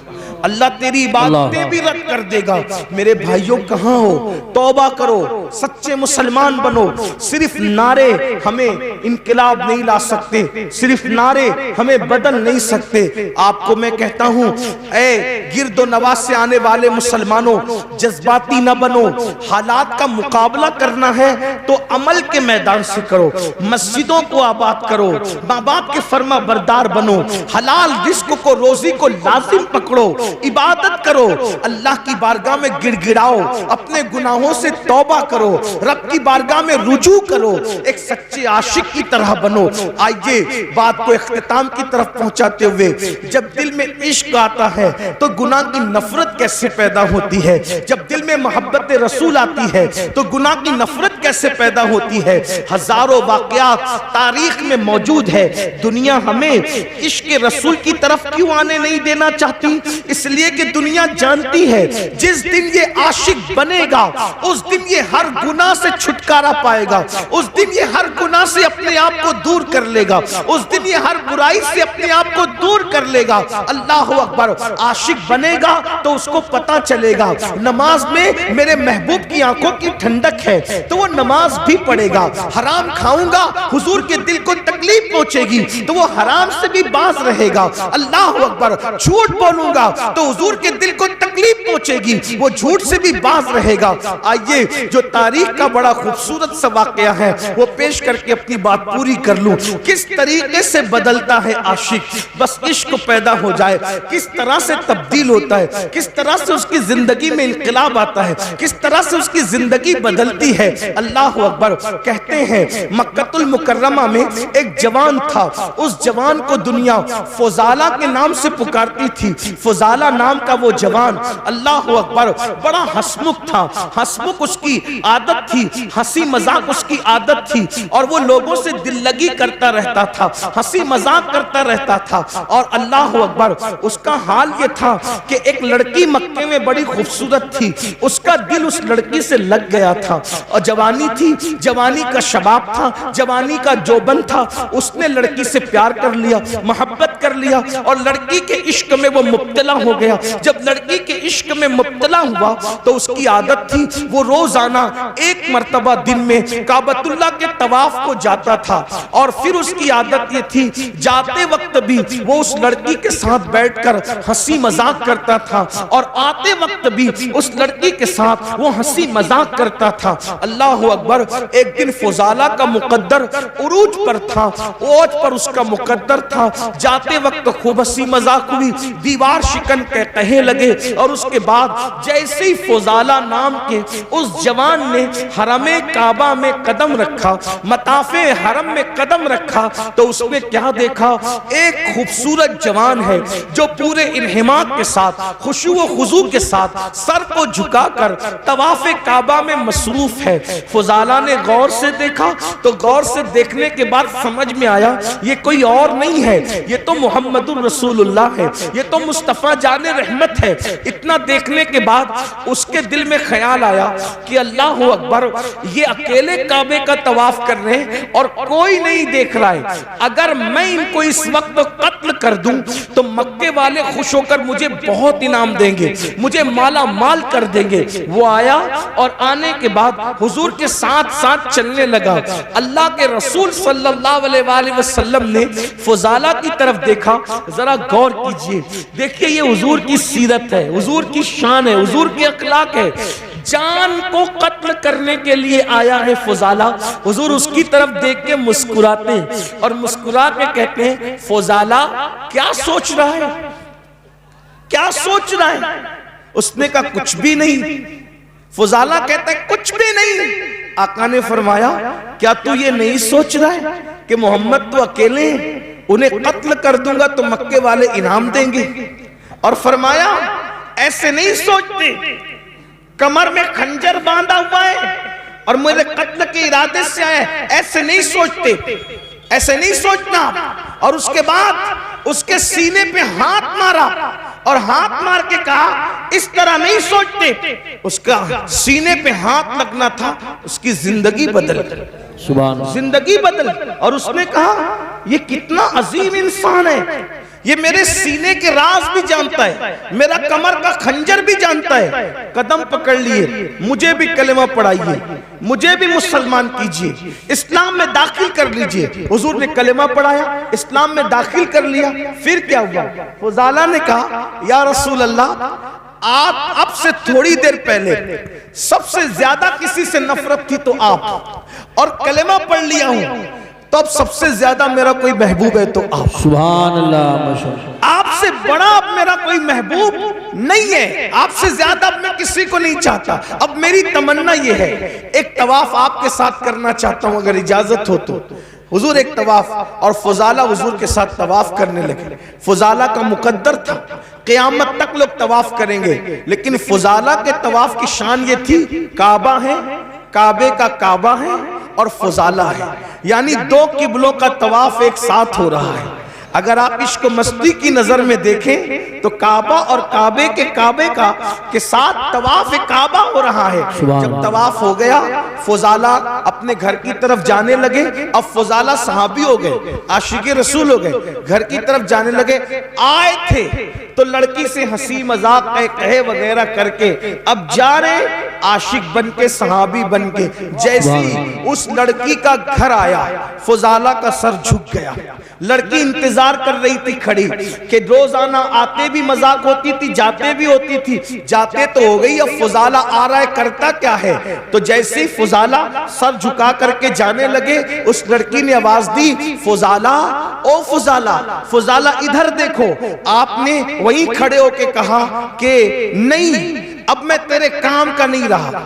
اللہ تیری عبادتیں بھی رد کر دے گا۔ میرے بھائیوں کہاں ہو؟ توبہ کرو، سچے مسلمان بنو۔ صرف نعرے ہمیں انقلاب نہیں لا سکتے، صرف نعرے ہمیں بدل نہیں سکتے۔ آپ کو میں کہتا ہوں اے گرد و نواح سے آنے والے مسلمانوں، جذباتی نہ بنو، حالات کا مقابلہ کرنا ہے تو عمل کے میدان سے کرو، مسجدوں کو آباد کرو، ماں باپ کے فرما بردار بنو، حلال رزق کو، روزی کو لازم پکڑو، عبادت کرو، اللہ کی بارگاہ میں گڑ گڑاؤ، اپنے گناہوں سے توبہ کرو، رب کی بارگاہ میں رجوع کرو، ایک سچے عاشق کی طرح بنو۔ آئیے بات کو اختتام کی طرف پہنچاتے ہوئے، جب دل میں عشق آتا ہے تو گناہ کی نفرت کیسے پیدا ہوتی ہے، جب دل میں محبت رسول آتی ہے تو گناہ کی نفرت کیسے پیدا ہوتی ہے۔ ہزاروں واقعات تاریخ میں موجود ہے، دنیا ہمیں عشق رسول کی طرف کیوں آنے نہیں دینا چاہتی؟ اس لیے کہ دنیا جانتی ہے جس دن یہ عاشق بنے گا اس دن یہ ہر گناہ سے چھٹکارا پائے گا، اس دن یہ ہر گناہ سے اپنے آپ کو دور کر لے گا، اس دن یہ ہر برائی سے اپنے آپ کو دور کر لے گا۔ اللہ اکبر، عاشق بنے گا تو اس کو پتا چلے گا نماز میں میرے محبوب کی آنکھوں کی ٹھنڈک ہے تو وہ نماز بھی پڑھے گا، حرام کھاؤں گا حضور کے دل کو تکلیف پہنچے گی تو وہ حرام سے بھی باز رہے گا۔ اللہ اکبر، جھوٹ بولوں گا تو حضور کے دل کو تکلیف پہنچے گی، وہ جھوٹ سے بھی باز رہے گا۔ آئیے جو تاریخ کا بڑا خوبصورت سا واقعہ ہے وہ پیش کر کے اپنی بات پوری کر لوں۔ کس طریقے سے بدلتا ہے عاشق، بس عشق پیدا ہو جائے، کس طرح سے تبدیل ہوتا ہے، کس طرح سے اس کی زندگی میں انقلاب آتا ہے، کس طرح سے اس کی زندگی بدلتی ہے۔ اللہ اکبر، کہتے ہیں مکہ المکرمہ میں ایک جوان تھا، اس جوان کو دنیا فضالہ کے نام سے پکارتی تھی۔ فضالہ نام کا وہ جوان، اللہ اکبر، بڑا ہسمکھ تھا، ہسمکھ اس کی عادت تھی، ہنسی مذاق اس کی عادت تھی، اور وہ لوگوں سے دل لگی کرتا رہتا تھا، ہنسی مذاق کرتا رہتا تھا۔ اور اللہ اکبر، اس کا حال یہ تھا کہ ایک لڑکی مکے میں بڑی خوبصورت تھی، اس کا دل اس لڑکی سے لگ گیا تھا، اور جوانی جوانی تھی، جوانی کا شباب تھا، جوانی کا جوبن تھا، اس نے لڑکی سے پیار کر لیا، محبت کر لیا اور لڑکی کے عشق میں وہ مبتلا ہو گیا۔ جب لڑکی کے عشق میں مبتلا ہوا تو اس کی عادت تھی وہ روزانہ ایک مرتبہ دن میں کعبۃ اللہ کے طواف کو جاتا تھا، اور پھر اس کی عادت یہ تھی جاتے وقت بھی وہ اس لڑکی کے ساتھ بیٹھ کر ہنسی مذاق کرتا تھا، اور آتے وقت بھی اس لڑکی کے ساتھ وہ ہنسی مذاق کرتا تھا۔ اللہ اکبر! ایک دن فضالہ کا مقدر عروج پر تھا، اوج پر اس کا مقدر تھا، جاتے وقت خوب ہنسی مذاق ہوئی، دیوار شکن کے کہے لگے، اور اس کے بعد جیسے ہی فضالہ نام کے اس جوان نے حرم کعبہ میں قدم رکھا، مطاف حرم میں قدم رکھا، تو اس نے کیا دیکھا؟ ایک خوبصورت جوان ہے جو پورے انہماک کے ساتھ، خشوع و خضوع کے ساتھ سر کو جھکا کر طواف کعبہ میں مصروف ہے۔ فضالہ نے غور سے دیکھا تو غور سے دیکھنے کے بعد سمجھ میں آیا یہ کوئی اور نہیں ہے، یہ تو محمد الرسول اللہ ہے، یہ تو مصطفیٰ جان رحمت ہے۔ اتنا دیکھنے کے بعد اس کے دل میں خیال آیا کہ اللہ اکبر، یہ اکیلے کعبے کا طواف کر رہے ہیں اور کوئی نہیں دیکھ رہا ہے، اگر میں ان کو اس وقت قتل کر دوں تو مکے والے خوش ہو کر مجھے بہت انعام دیں گے، مجھے مالا مال کر دیں گے۔ وہ آیا اور آنے کے بعد حضور کے ساتھ ساتھ چلنے لگا۔ اللہ کے رسول صلی اللہ علیہ وآلہ وسلم نے فضالہ کی طرف دیکھا، ذرا غور کیجئے، دیکھیے یہ حضور کی سیرت ہے، حضور کی شان ہے، حضور کی اخلاق ہے۔ جان کو قتل کرنے کے لیے آیا ہے فضالہ، حضور اس کی طرف دیکھ کے مسکراتے ہیں اور مسکرا کے کہتے ہیں فضالہ کیا سوچ رہا ہے، کیا سوچ رہا ہے؟ اس نے کہا کچھ بھی نہیں۔ فضالہ کہتا ہے کچھ بھی نہیں۔ آقا نے فرمایا کیا تو یہ نہیں سوچ رہا ہے کہ محمد تو اکیلے ہیں، انہیں قتل کر دوں گا تو مکے والے انعام دیں گے؟ اور فرمایا ایسے نہیں سوچتے، کمر میں خنجر باندھا ہوا ہے اور میرے قتل کے ارادے سے آئے، ایسے نہیں سوچتے، ایسے نہیں سوچنا۔ اور اس کے بعد اس کے سینے پہ ہاتھ مارا اور ہاتھ مار کے کہا اس طرح نہیں سوچتے۔ اس کا سینے پہ ہاتھ لگنا تھا، اس کی زندگی بدل، زندگی بدل۔ اور اس نے کہا یہ کتنا عظیم انسان ہے، یہ میرے سینے کے راز بھی جانتا ہے، میرا کمر کا خنجر بھی جانتا ہے۔ قدم پکڑ لیے، مجھے بھی کلمہ پڑھائیے، مجھے بھی مسلمان کیجئے، اسلام میں داخل کر لیجئے۔ حضور نے کلمہ پڑھایا، اسلام میں داخل کر لیا۔ پھر کیا ہوا؟ فضالہ نے کہا یا رسول اللہ، آپ اب سے تھوڑی دیر پہلے سب سے زیادہ کسی سے نفرت تھی تو آپ، اور کلمہ پڑھ لیا ہوں تو اب سب سے زیادہ میرا کوئی محبوب ہے تو آپ۔ سبحان اللہ، آپ سے بڑا اب میرا کوئی محبوب نہیں ہے، آپ سے زیادہ اب میں کسی کو نہیں چاہتا۔ اب میری تمنا یہ ہے ایک طواف آپ کے ساتھ کرنا چاہتا ہوں اگر اجازت ہو تو۔ حضور ایک طواف، اور فضالہ حضور کے ساتھ طواف کرنے لگے۔ فضالہ کا مقدر تھا قیامت تک لوگ طواف کریں گے، لیکن فضالہ کے طواف کی شان یہ تھی کعبہ ہے، کعبے کا کعبہ ہے اور فضالہ ہے، یعنی دو قبلوں کا طواف ایک ساتھ ہو رہا ہے۔ اگر آپ عشق و مستی کی نظر میں دیکھیں تو کعبہ اور کعبے کے ساتھ طواف کعبہ ہو رہا ہے۔ جب طواف ہو گیا فضالہ اپنے گھر کی طرف جانے لگے۔ اب فضالہ صحابی ہو گئے، عاشق رسول ہو گئے، گھر کی طرف جانے لگے۔ آئے تھے تو لڑکی سے ہنسی مذاق کہے وغیرہ کر کے اب جا رہے عاشق بن کے، صحابی بن کے۔ جیسی اس لڑکی کا گھر آیا فضالہ کا سر جھک گیا۔ لڑکی انتظار کر رہی تھی کھڑی کہ روزانہ آتے بھی مذاق ہوتی تھی، جاتے بھی ہوتی تھی، جاتے تو ہو گئی، اب فضالہ آ رہا ہے کرتا کیا ہے؟ تو جیسے ہی فضالہ سر جھکا کر کے جانے لگے اس لڑکی نے آواز دی فضالہ، او فضالہ، فضالہ ادھر دیکھو۔ آپ نے وہیں کھڑے ہو کے کہا کہ نہیں اب میں تیرے کام کا نہیں رہا۔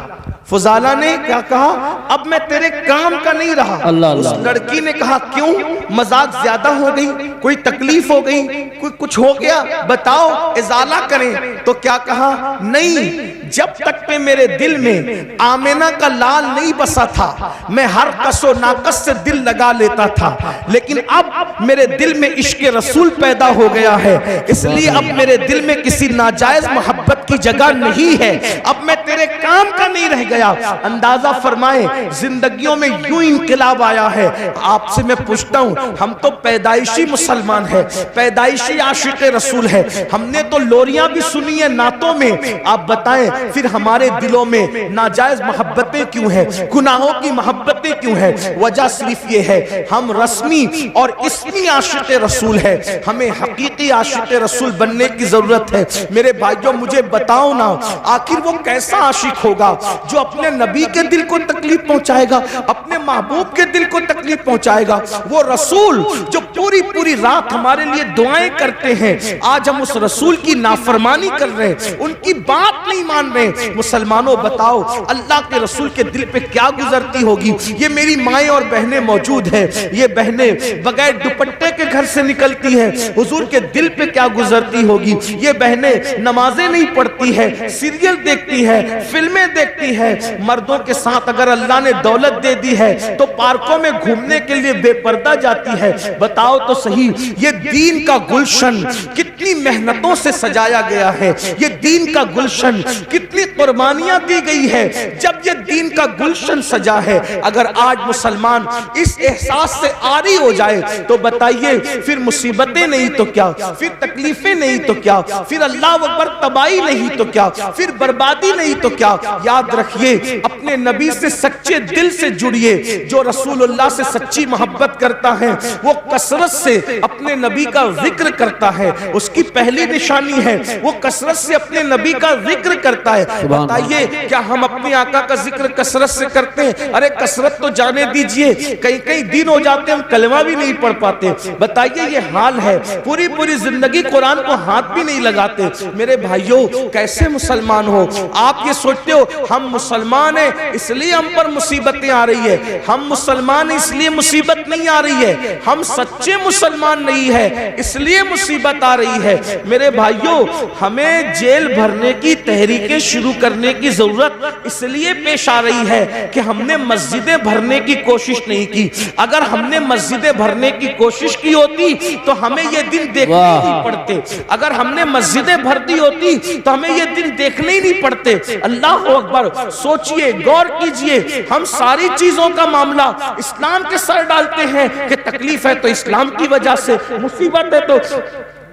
فضالہ نے کیا کہا؟ اب میں تیرے کام کا نہیں رہا۔ اس لڑکی نے کہا کیوں؟ مذاق زیادہ ہو گئی، کوئی تکلیف ہو گئی، کوئی کچھ ہو گیا، بتاؤ ازالہ کریں۔ تو کیا کہا؟ نہیں، جب تک کہ میرے دل میں آمنہ کا لال نہیں بسا تھا میں ہر کس و ناقص سے دل لگا لیتا تھا، لیکن اب میرے دل میں عشق رسول پیدا ہو گیا ہے، اس لیے اب میرے دل میں کسی ناجائز محبت کی جگہ نہیں ہے۔ اب میں تیرے کام کا نہیں رہ گیا۔ اندازہ فرمائیں زندگیوں میں یوں انقلاب آیا ہے۔ آپ سے میں پوچھتا ہوں، ہم تو پیدائشی مسلمان ہیں، پیدائشی عاشق رسول ہے، ہم نے تو لوریاں بھی سنی ہیں نعتوں میں، آپ بتائیں پھر ہمارے دلوں میں ناجائز محبتیں کیوں ہیں، گناہوں کی محبتیں کیوں ہیں؟ وجہ صرف یہ ہے ہم رسمی اور اسمی عاشق رسول ہے، ہمیں حقیقی عاشق رسول بننے کی ضرورت ہے۔ میرے بھائیوں مجھے بتاؤ نا، آخر وہ کیسا عاشق ہوگا جو اپنے نبی کے دل کو تکلیف پہنچائے گا، اپنے محبوب کے دل کو تکلیف پہنچائے گا؟ وہ رسول جو پوری پوری رات ہمارے لیے دعائیں کرتے ہیں، آج ہم اس رسول کی نافرمانی کر رہے ہیں، ان کی بات نہیں مان رہے۔ مسلمانوں بتاؤ اللہ کے رسول کے دل پہ کیا گزرتی ہوگی؟ یہ میری مائیں اور بہنیں موجود ہیں، یہ بہنیں بغیر دوپٹے کے گھر سے نکلتی ہیں، حضور کے دل پہ کیا گزرتی ہوگی؟ یہ بہنیں نمازیں نہیں پڑھتی ہے، سیریل دیکھتی ہے، فلمیں دیکھتی ہے، مردوں کے ساتھ اگر اللہ نے دولت دے دی ہے تو پارکوں میں گھومنے کے لیے بے پردہ جاتی ہے۔ بتاؤ تو صحیح، یہ دین کا گلشن کتنی محنتوں سے سجایا گیا ہے، یہ دین کا گلشن کتنی قربانیاں دی گئی ہے جب یہ دین کا گلشن سجا ہے۔ اگر آج مسلمان اس احساس سے عاری ہو جائے تو بتائیے پھر مصیبتیں نہیں تو کیا، پھر تکلیفیں نہیں تو کیا، پھر اللہ اکبر تباہی نہیں تو کیا، پھر بربادی نہیں تو کیا؟ یاد رکھیے اپنے نبی سے سچے دل سے جڑیے۔ جو رسول اللہ سے سچی محبت کرتا ہے وہ کثرت سے اپنے نبی کا ذکر کرتا ہے، اس کی پہلی نشانی ہے وہ کثرت سے اپنے نبی کا ذکر کرتا ہے۔ بتائیے کیا ہم اپنے آقا کا ذکر کثرت سے کرتے ہیں؟ ارے کثرت تو جانے دیجئے، کئی دن ہو جاتے ہم کلمہ بھی نہیں پڑھ پاتے۔ بتائیے یہ حال ہے، پوری پوری زندگی قرآن کو ہاتھ بھی نہیں لگاتے۔ میرے بھائیوں کیسے مسلمان ہو؟ آپ یہ سوچتے ہو ہم مسلمان ہیں اس لیے ہم پر مصیبتیں آ رہی ہے؟ ہم مسلمان اس لیے مصیبت نہیں آ رہی ہے، ہم سچے مسلمان نہیں ہے اس لیے مصیبت آ رہی ہے۔ میرے بھائیوں ہمیں جیل بھرنے کی تحریکیں شروع کرنے کی ضرورت اس لیے پیش آ رہی ہے کہ ہم نے مسجدیں بھرنے کی کوشش نہیں کی۔ اگر ہم نے مسجدیں بھرنے کی کوشش کی ہوتی تو ہمیں یہ دن دیکھنے ہی نہیں پڑتے، اگر ہم نے مسجدیں بھر دی ہوتی تو ہمیں یہ دن دیکھنے ہی نہیں پڑتے۔ اللہ اکبر، سوچئے غور کیجئے، ہم ساری چیزوں کا معاملہ اسلام کے سر ڈالتے ہیں کہ تکلیف ہے تو اسلام کی وجہ سے، مصیبت ہے تو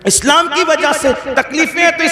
اسلام کی وجہ سے، تکلیفیں ہیں تو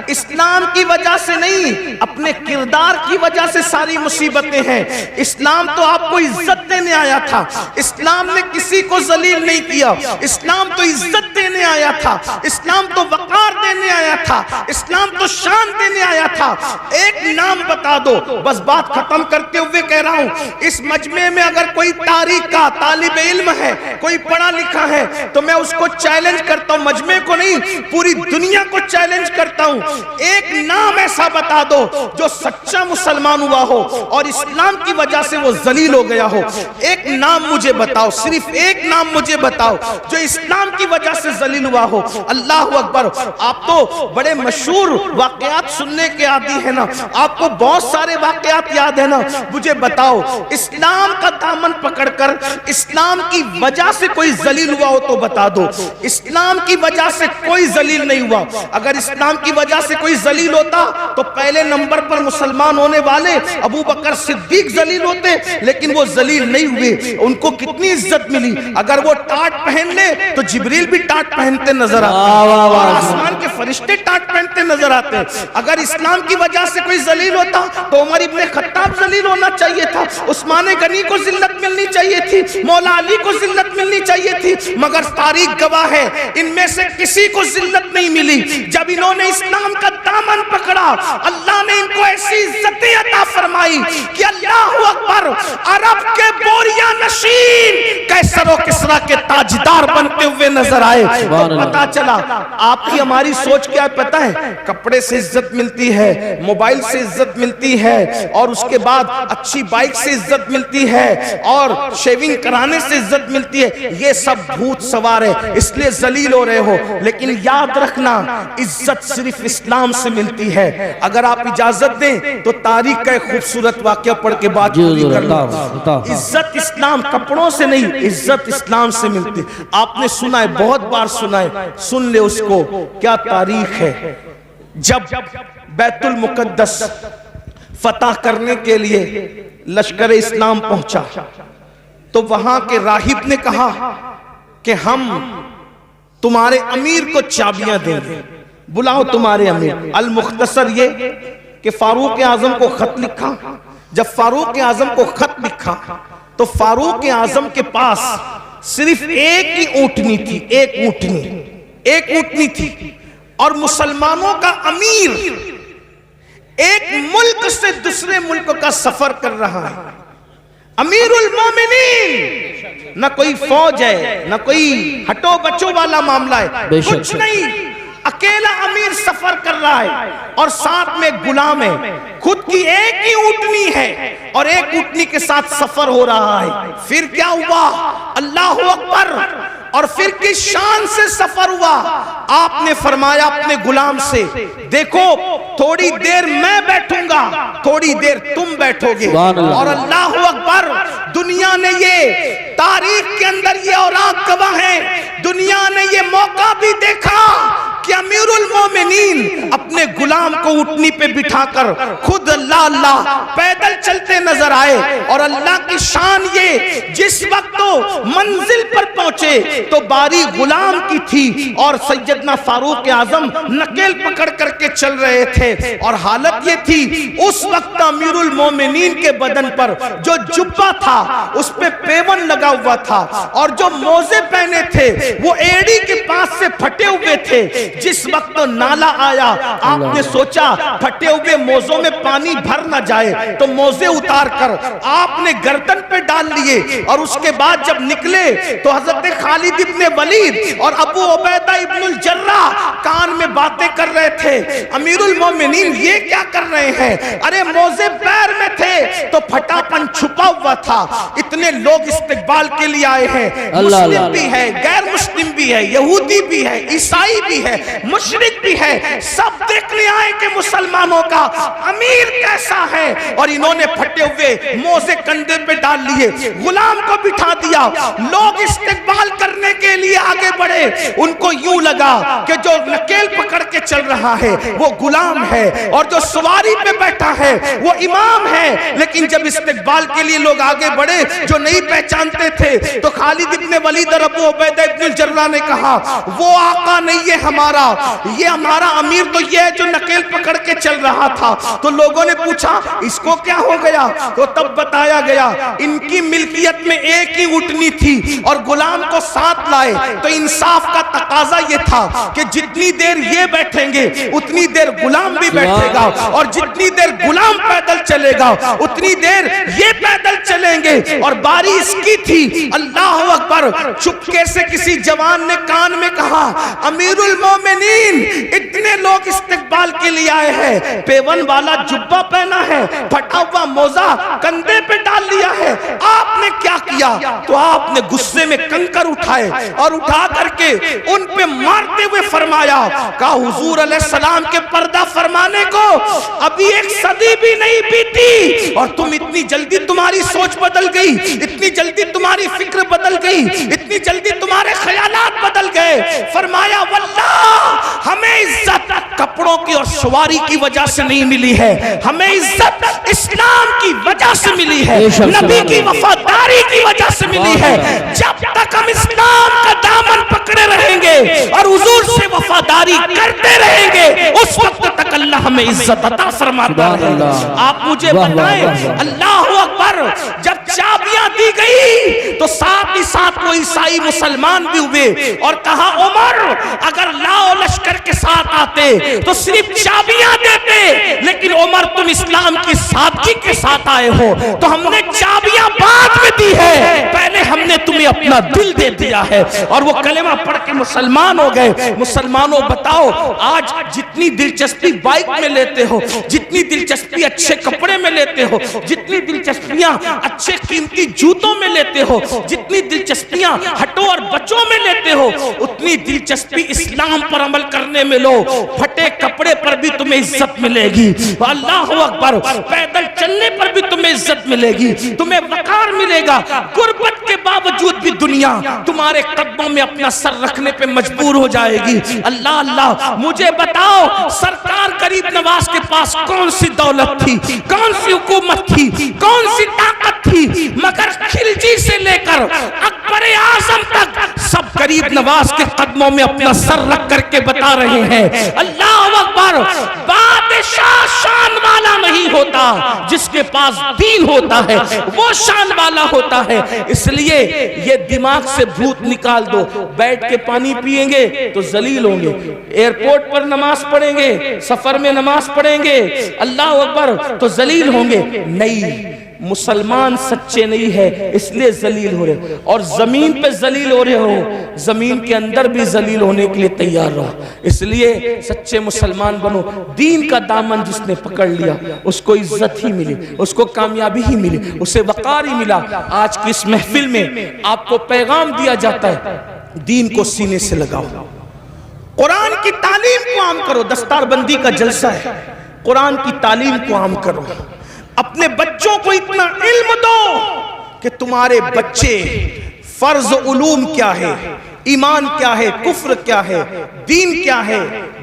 اسلام کی وجہ سے نہیں، اپنے کردار کی وجہ سے ساری مصیبتیں ہیں۔ اسلام تو آپ کو عزت دینے آیا تھا، اسلام نے کسی کو ذلیل نہیں کیا، اسلام تو عزت دینے آیا تھا، اسلام تو وقار دینے آیا تھا، اسلام تو شان دینے آیا تھا۔ ایک نام بتا دو، بس بات ختم کرتے ہوئے کہہ رہا ہوں، اس مجمع میں اگر کوئی تاریخ کا طالب علم ہے، کوئی پڑھا لکھا ہے تو میں اس کو چیلنج کرتا ہوں، مجمع کو نہیں پوری دنیا کو چیلنج کرتا ہوں، ایک نام ایسا بتا دو جو سچا مسلمان ہوا ہو اور اسلام کی وجہ سے وہ ذلیل ہو گیا ہو۔ ایک نام مجھے بتاؤ، صرف ایک نام مجھے بتاؤ جو اسلام کی وجہ سے ذلیل ہوا ہو۔ اللہ اکبر، آپ تو بڑے مشہور واقعات سننے کے عادی ہیں نا، آپ کو بہت سارے واقعات یاد ہیں نا، مجھے بتاؤ اسلام کا دامن پکڑ کر اسلام کی وجہ سے کوئی ذلیل ہوا ہو تو بتا دو۔ اسلام کی وجہ سے کوئی ذلیل نہیں ہوا۔ اگر اسلام کی وجہ سے کوئی ذلیل ہوتا تو پہلے نمبر پر مسلمان ہونے والے ابو بکر صدیق ذلیل ہوتے، لیکن وہ ذلیل نہیں ہوئے، ان کو کتنی عزت ملی۔ اگر وہ ٹاٹ پہن لے تو جبریل بھی ٹاٹ پہنتے نظر آتے، اور آسمان کے فرشتے ٹاٹ پہنتے نظر آتے۔ اگر اسلام کی وجہ سے کوئی ذلیل ہوتا تو عمر ابن خطاب ذلیل ہونا چاہیے تھا، عثمان غنی کو ذلت ملنی چاہیے تھی، مولا علی کو ذلت ملنی چاہیے تھی، مگر تاریخ گواہ ہے ان میں سے کسی کو ذلت نہیں ملی۔ جب انہوں نے اسلام کا دامن پکڑا اللہ نے ان کو ایسی عزتیں عطا فرمائی کہ اللہ اکبر، عرب کے بوریا نشین قیصر و کسریٰ کے تاجدار بنتے ہوئے نظر آئے۔ تو پتا چلا آپ کی ہماری سوچ کیا ہے پتہ ہے؟ کپڑے سے عزت ملتی ہے، موبائل سے عزت ملتی ہے، اور اس کے بعد اچھی بائک سے عزت ملتی ہے، اور شیونگ کرانے سے عزت ملتی ہے۔ یہ سب بھوت سوار ہے، اس لیے ذلیل ہو رہے ہو۔ لیکن یاد رکھنا عزت صرف اسلام سے ملتی ہے۔ اگر آپ اجازت دیں تو تاریخ کا ایک خوبصورت واقعہ پڑھ کے بات پوری کر لوں۔ عزت اسلام کپڑوں سے نہیں، عزت اسلام سے ملتی۔ آپ نے سنا ہے، بہت بار سنا ہے، سن لے اس کو، کیا تاریخ ہے۔ جب بیت المقدس فتح کرنے کے لیے لشکر اسلام پہنچا تو وہاں کے راہب نے کہا کہ ہم تمہارے امیر کو چابیاں دیں گے، بلاؤ تمہارے امیر۔ المختصر یہ کہ فاروق اعظم کو خط لکھا۔ جب فاروق اعظم کو خط لکھا تو فاروق اعظم کے پاس صرف ایک ہی اونٹنی تھی، ایک اونٹنی تھی، اور مسلمانوں کا امیر ایک ملک سے دوسرے ملک کا سفر کر رہا ہے، امیر المومنین، نہ کوئی فوج ہے، نہ کوئی ہٹو بچو والا معاملہ ہے، کچھ نہیں، اکیلا امیر سفر کر رہا ہے اور ساتھ میں ایک غلام ہے، خود کی ایک ہی اونٹنی ہے اور ایک اونٹنی کے ساتھ سفر ہو رہا ہے۔ پھر کیا ہوا؟ اللہ اکبر! اور پھر کس شان سے سفر ہوا؟ آپ نے فرمایا اپنے غلام سے، دیکھو تھوڑی دیر میں بیٹھوں گا، تھوڑی دیر تم بیٹھو گے، اور اللہ اکبر! دنیا نے یہ تاریخ کے اندر یہ اوراق گواہ ہیں، دنیا نے یہ موقع بھی دیکھا کہ امیر المومنین اپنے غلام کو اونٹنی پہ بٹھا کر خود اللہ پیدل چلتے نظر آئے، اور اللہ کی شان یہ، جس وقت تو منزل پر پہنچے تو باری غلام کی تھی اور سیدنا فاروق اعظم نکیل پکڑ کر کے چل رہے تھے، اور حالت یہ تھی اس وقت امیر المومنین کے بدن پر جو جبہ تھا اس پہ پیون لگا ہوا تھا، اور جو موزے پہنے تھے وہ ایڑی کے پاس سے پھٹے ہوئے تھے۔ جس وقت نالا آیا آپ نے سوچا پھٹے ہوئے موزوں میں پانی بھر نہ جائے تو موزے اتار کر آپ نے گردن پہ ڈال لیے، اور اس کے بعد جب نکلے تو حضرت خالد ابن ولید اور ابو عبیدہ ابن الجراح کان میں باتیں کر رہے تھے، امیر المومنین یہ کیا کر رہے ہیں؟ ارے موزے پیر میں تھے تو پھٹا پن چھپا ہوا تھا، اتنے لوگ استقبال کے لیے آئے ہیں، مسلم بھی ہے، غیر مسلم بھی ہے، یہودی بھی ہے، عیسائی بھی ہے، مشرک بھی ہے، سب دیکھنے آئے کہ مسلمانوں کا امیر کیسا ہے، اور انہوں نے پھٹے ہوئے موزے کندھے پہ ڈال لیے، غلام کو بٹھا دیا، لوگ استقبال کرنے کے لیے آگے بڑھے، ان کو یوں لگا کہ جو نکیل پکڑ کے چل رہا ہے وہ غلام ہے اور جو سواری پہ بیٹھا ہے وہ امام ہے، لیکن جب استقبال کے لیے لوگ آگے بڑھے جو نہیں پہچانتے تھے تو خالد ابن ولید اور ابو عبیدہ ابن الجراح نے کہا وہ آقا نہیں ہے ہمارا، یہ ہمارا امیر تو یہ ہے جو نکیل پکڑ کے چل رہا تھا۔ تو لوگوں نے پوچھا اس کو کیا ہو گیا؟ تو تب بتایا گیا ان کی ملکیت میں ایک ہی اونٹنی تھی اور غلام کو ساتھ لائے، تو انصاف کا تقاضا یہ تھا کہ جتنی دیر یہ بیٹھیں گے اتنی دیر غلام بھی بیٹھے گا، اور جتنی دیر غلام پیدل چلے گا اتنی دیر یہ پیدل چلیں گے، اور باری اس کی تھی۔ اللہ اکبر! چپکے سے کسی جوان نے کان میں کہا امیر المومنین اتنے لوگ استقبال کے لیے آئے ہیں، پیون والا جبہ پہنا ہے، پھٹا ہوا موزہ کندھے پہ ڈال لیا ہے، آپ نے کیا کیا؟ تو آپ نے غصے میں کنکر اٹھائے اور اٹھا کر کے ان پہ مارتے ہوئے فرمایا کہ حضور علیہ السلام کے پردہ فرمانے کو ابھی ایک صدی بھی نہیں بیتی اور تم اتنی جلدی تمہاری سوچ بدل گئی، اتنی جلدی تمہاری فکر بدل گئی، اتنی جلدی تمہارے خیالات بدل گئے۔ فرمایا واللہ ہمیں عزت کپڑوں کی اور سواری کی وجہ سے نہیں ملی ہے، ہمیں عزت اسلام کی وجہ سے ملی ہے، نبی کی وفاداری کی وجہ سے ملی ہے۔ جب تک ہم اسلام کا دامن پکڑے رہیں گے اور حضور سے وفاداری کرتے رہیں گے اس وقت تک اللہ ہمیں عزت عطا فرماتا ہے۔ آپ مجھے بتائیں اللہ اکبر! جب چابیاں دی گئی تو ساتھ ہی ساتھ وہ عیسائی مسلمان بھی ہوئے اور کہا عمر اگر لاؤ لشکر کے ساتھ آتے تو صرف چابیاں دیتے، لیکن عمر تم اسلام کی سادگی کے ساتھ آئے ہو تو ہم نے چابیاں بعد میں دی ہے، پہلے ہم نے تمہیں اپنا دل دے دیا ہے، اور وہ کلمہ پڑھ کے مسلمان ہو گئے۔ مسلمانوں بتاؤ آج جتنی دلچسپی بائک میں لیتے ہو، جتنی دلچسپی اچھے کپڑے میں لیتے ہو، جتنی دلچسپیاں اچھے قیمتی جوتوں میں لیتے ہو، جتنی دلچسپیاں ہٹو اور بچوں میں لیتے ہو، اتنی دلچسپی اسلام پر عمل کرنے میں لو، پھٹے کپڑے پر بھی تمہیں عزت ملے گی، اللہ اکبر، پیدل چلنے پر بھی تمہیں عزت ملے گی، تمہیں وقار ملے گا، غربت کے باوجود بھی دنیا تمہارے قدموں میں اپنا سر رکھنے پہ مجبور ہو جائے گی۔ اللہ اللہ، مجھے بتاؤ سرکار غریب نواز کے پاس کون سی دولت تھی، کون سی حکومت تھی، کون سی طاقت تھی، مگر خلجی سے لے کر اکبر اعظم تک سب غریب نواز کے قدموں میں اپنا سر رکھ کر کے بتا رہے ہیں اللہ اکبر۔ بادشاہ شان والا نہیں ہوتا، جس کے پاس دین ہوتا ہے وہ شان والا ہوتا ہے۔ اس لیے یہ دماغ سے بھوت نکال دو، بیٹھ کے پانی پیئیں گے تو ذلیل ہوں گے، ایئرپورٹ پر نماز پڑھیں گے، سفر میں نماز پڑھیں گے اللہ اکبر تو ذلیل ہوں گے، نہیں، مسلمان سچے نہیں ہے اس لیے ذلیل ہو رہے، اور زمین پہ ذلیل ہو رہے ہو، زمین کے اندر بھی ذلیل ہونے کے لیے تیار رہو۔ اس لیے سچے مسلمان بنو، دین کا دامن جس نے پکڑ لیا اس کو عزت ہی ملی، اس کو کامیابی ہی ملی، اسے وقار ہی ملا۔ آج کی اس محفل میں آپ کو پیغام دیا جاتا ہے، دین کو سینے سے لگاؤ، قرآن کی تعلیم کو عام کرو، دستار بندی کا جلسہ ہے، قرآن کی تعلیم کو عام کرو، اپنے بچوں کو اتنا علم دو کہ تمہارے بچے فرض علوم کیا ہے، ایمان کیا ہے، کفر کیا ہے، دین کیا ہے،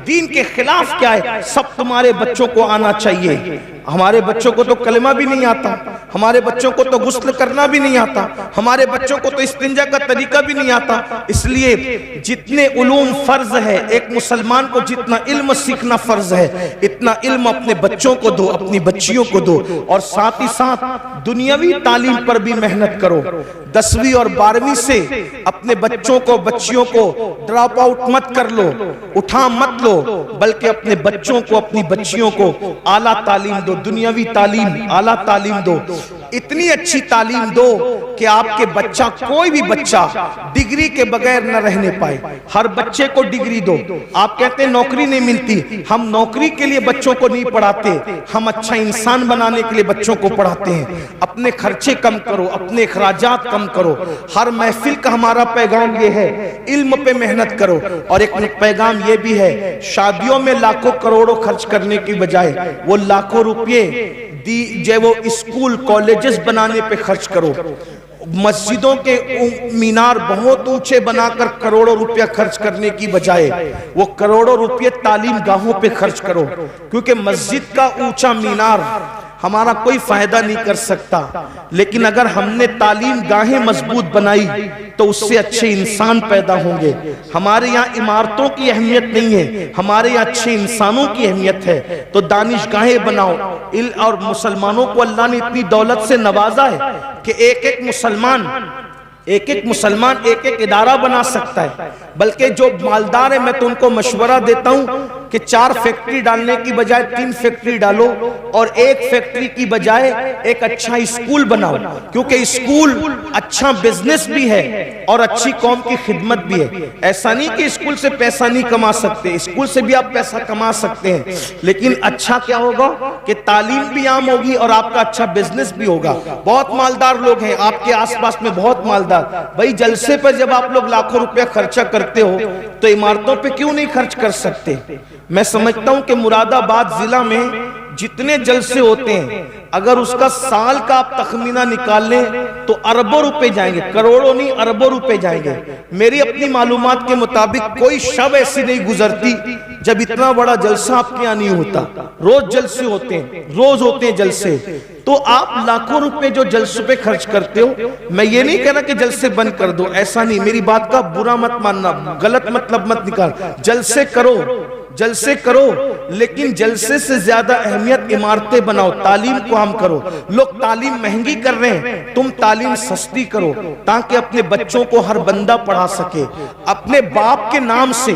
دین کے خلاف کیا ہے، سب تمہارے بچوں کو آنا چاہیے۔ ہمارے بچوں کو تو کلمہ بھی نہیں آتا، ہمارے بچوں کو تو غسل کرنا بھی نہیں آتا، ہمارے بچوں کو تو استنجا کا طریقہ بھی نہیں آتا۔ اس لیے جتنے علوم فرض ہے، ایک مسلمان کو جتنا علم سیکھنا فرض ہے، اتنا علم اپنے بچوں کو دو، اپنی بچیوں کو دو، اور ساتھ ہی ساتھ دنیاوی تعلیم پر بھی محنت کرو۔ 10ویں اور 12ویں سے اپنے بچوں کو بچیوں کو ڈراپ آؤٹ مت کر لو، اٹھا مت لو، بلکہ اپنے بچوں کو اپنی بچیوں کو اعلیٰ تعلیم دو، دنیاوی تعلیم، اعلیٰ تعلیم دو، اتنی اچھی تعلیم دو کہ آپ کے بچہ، کوئی بھی بچہ ڈگری کے بغیر نہ رہنے پائے، ہر بچے کو ڈگری دو۔ آپ کہتے ہیں نوکری نہیں ملتی، ہم نوکری کے لیے بچوں کو نہیں پڑھاتے، ہم اچھا انسان بنانے کے لیے بچوں کو پڑھاتے ہیں۔ اپنے خرچے کم کرو، اپنے اخراجات کم کرو۔ ہر محفل کا ہمارا پیغام یہ ہے، علم پہ محنت کرو، اور ایک پیغام یہ بھی ہے، شادیوں میں لاکھوں کروڑوں خرچ کرنے کی بجائے وہ لاکھوں روپے جو وہ اسکول کالجز بنانے پہ خرچ کرو، مسجدوں کے مینار بہت اونچے بنا کر کروڑوں روپیہ خرچ کرنے کی بجائے وہ کروڑوں روپے تعلیم گاہوں پہ خرچ کرو، کیونکہ مسجد کا اونچا مینار ہمارا کوئی فائدہ نہیں کر سکتا، لیکن اگر ہم نے تعلیم گاہیں مضبوط بنائی تو اس سے اچھے انسان پیدا ہوں گے۔ ہمارے یہاں عمارتوں کی اہمیت نہیں ہے، ہمارے یہاں اچھے انسانوں کی اہمیت ہے، تو دانش گاہیں بناؤ۔ اور مسلمانوں کو اللہ نے اتنی دولت سے نوازا ہے کہ ایک ایک مسلمان ایک ایک ادارہ بنا سکتا ہے، بلکہ جو مالدار ہے میں تو ان کو مشورہ دیتا ہوں کہ 4 فیکٹری ڈالنے کی بجائے 3 فیکٹری ڈالو، اور 1 فیکٹری کی بجائے ایک اچھا اسکول بناؤ، کیونکہ اسکول اچھا بزنس بھی ہے اور اچھی قوم کی خدمت بھی ہے۔ ایسا نہیں کہ اسکول سے پیسہ نہیں کما سکتے، اسکول سے بھی آپ پیسہ کما سکتے ہیں، لیکن اچھا کیا ہوگا کہ تعلیم بھی عام ہوگی اور آپ کا اچھا بزنس بھی ہوگا۔ بہت مالدار لوگ ہیں آپ کے آس پاس میں، بہت مالدار بھائی، جلسے پر جب آپ لوگ لاکھوں روپیہ خرچہ کرتے ہو تو عمارتوں پہ کیوں نہیں خرچ کر سکتے؟ میں سمجھتا ہوں کہ مراد آباد ضلع میں جتنے جلسے ہوتے ہیں، اگر اس کا سال کا آپ تخمینہ نکال لیں تو اربوں روپے جائیں گے، کروڑوں نہیں اربوں روپے جائیں گے۔ میری اپنی معلومات کے مطابق کوئی شب ایسی نہیں گزرتی جب اتنا بڑا جلسہ آپ کے یہاں نہیں ہوتا۔ روز جلسے ہوتے ہیں، روز ہوتے ہیں جلسے۔ تو آپ لاکھوں روپے جو جلسوں پہ خرچ کرتے ہو، میں یہ نہیں کہہ رہا کہ جلسے بند کر دو، ایسا نہیں، میری بات کا برا مت ماننا، غلط مطلب مت نکال، جلسے کرو، جلسے کرو، لیکن جلسے سے زیادہ اہمیت عمارتیں بناؤ، تعلیم کو عام کرو۔ لوگ تعلیم مہنگی کر رہے ہیں، تم تعلیم سستی کرو تاکہ اپنے بچوں کو ہر بندہ پڑھا سکے۔ اپنے باپ کے نام سے،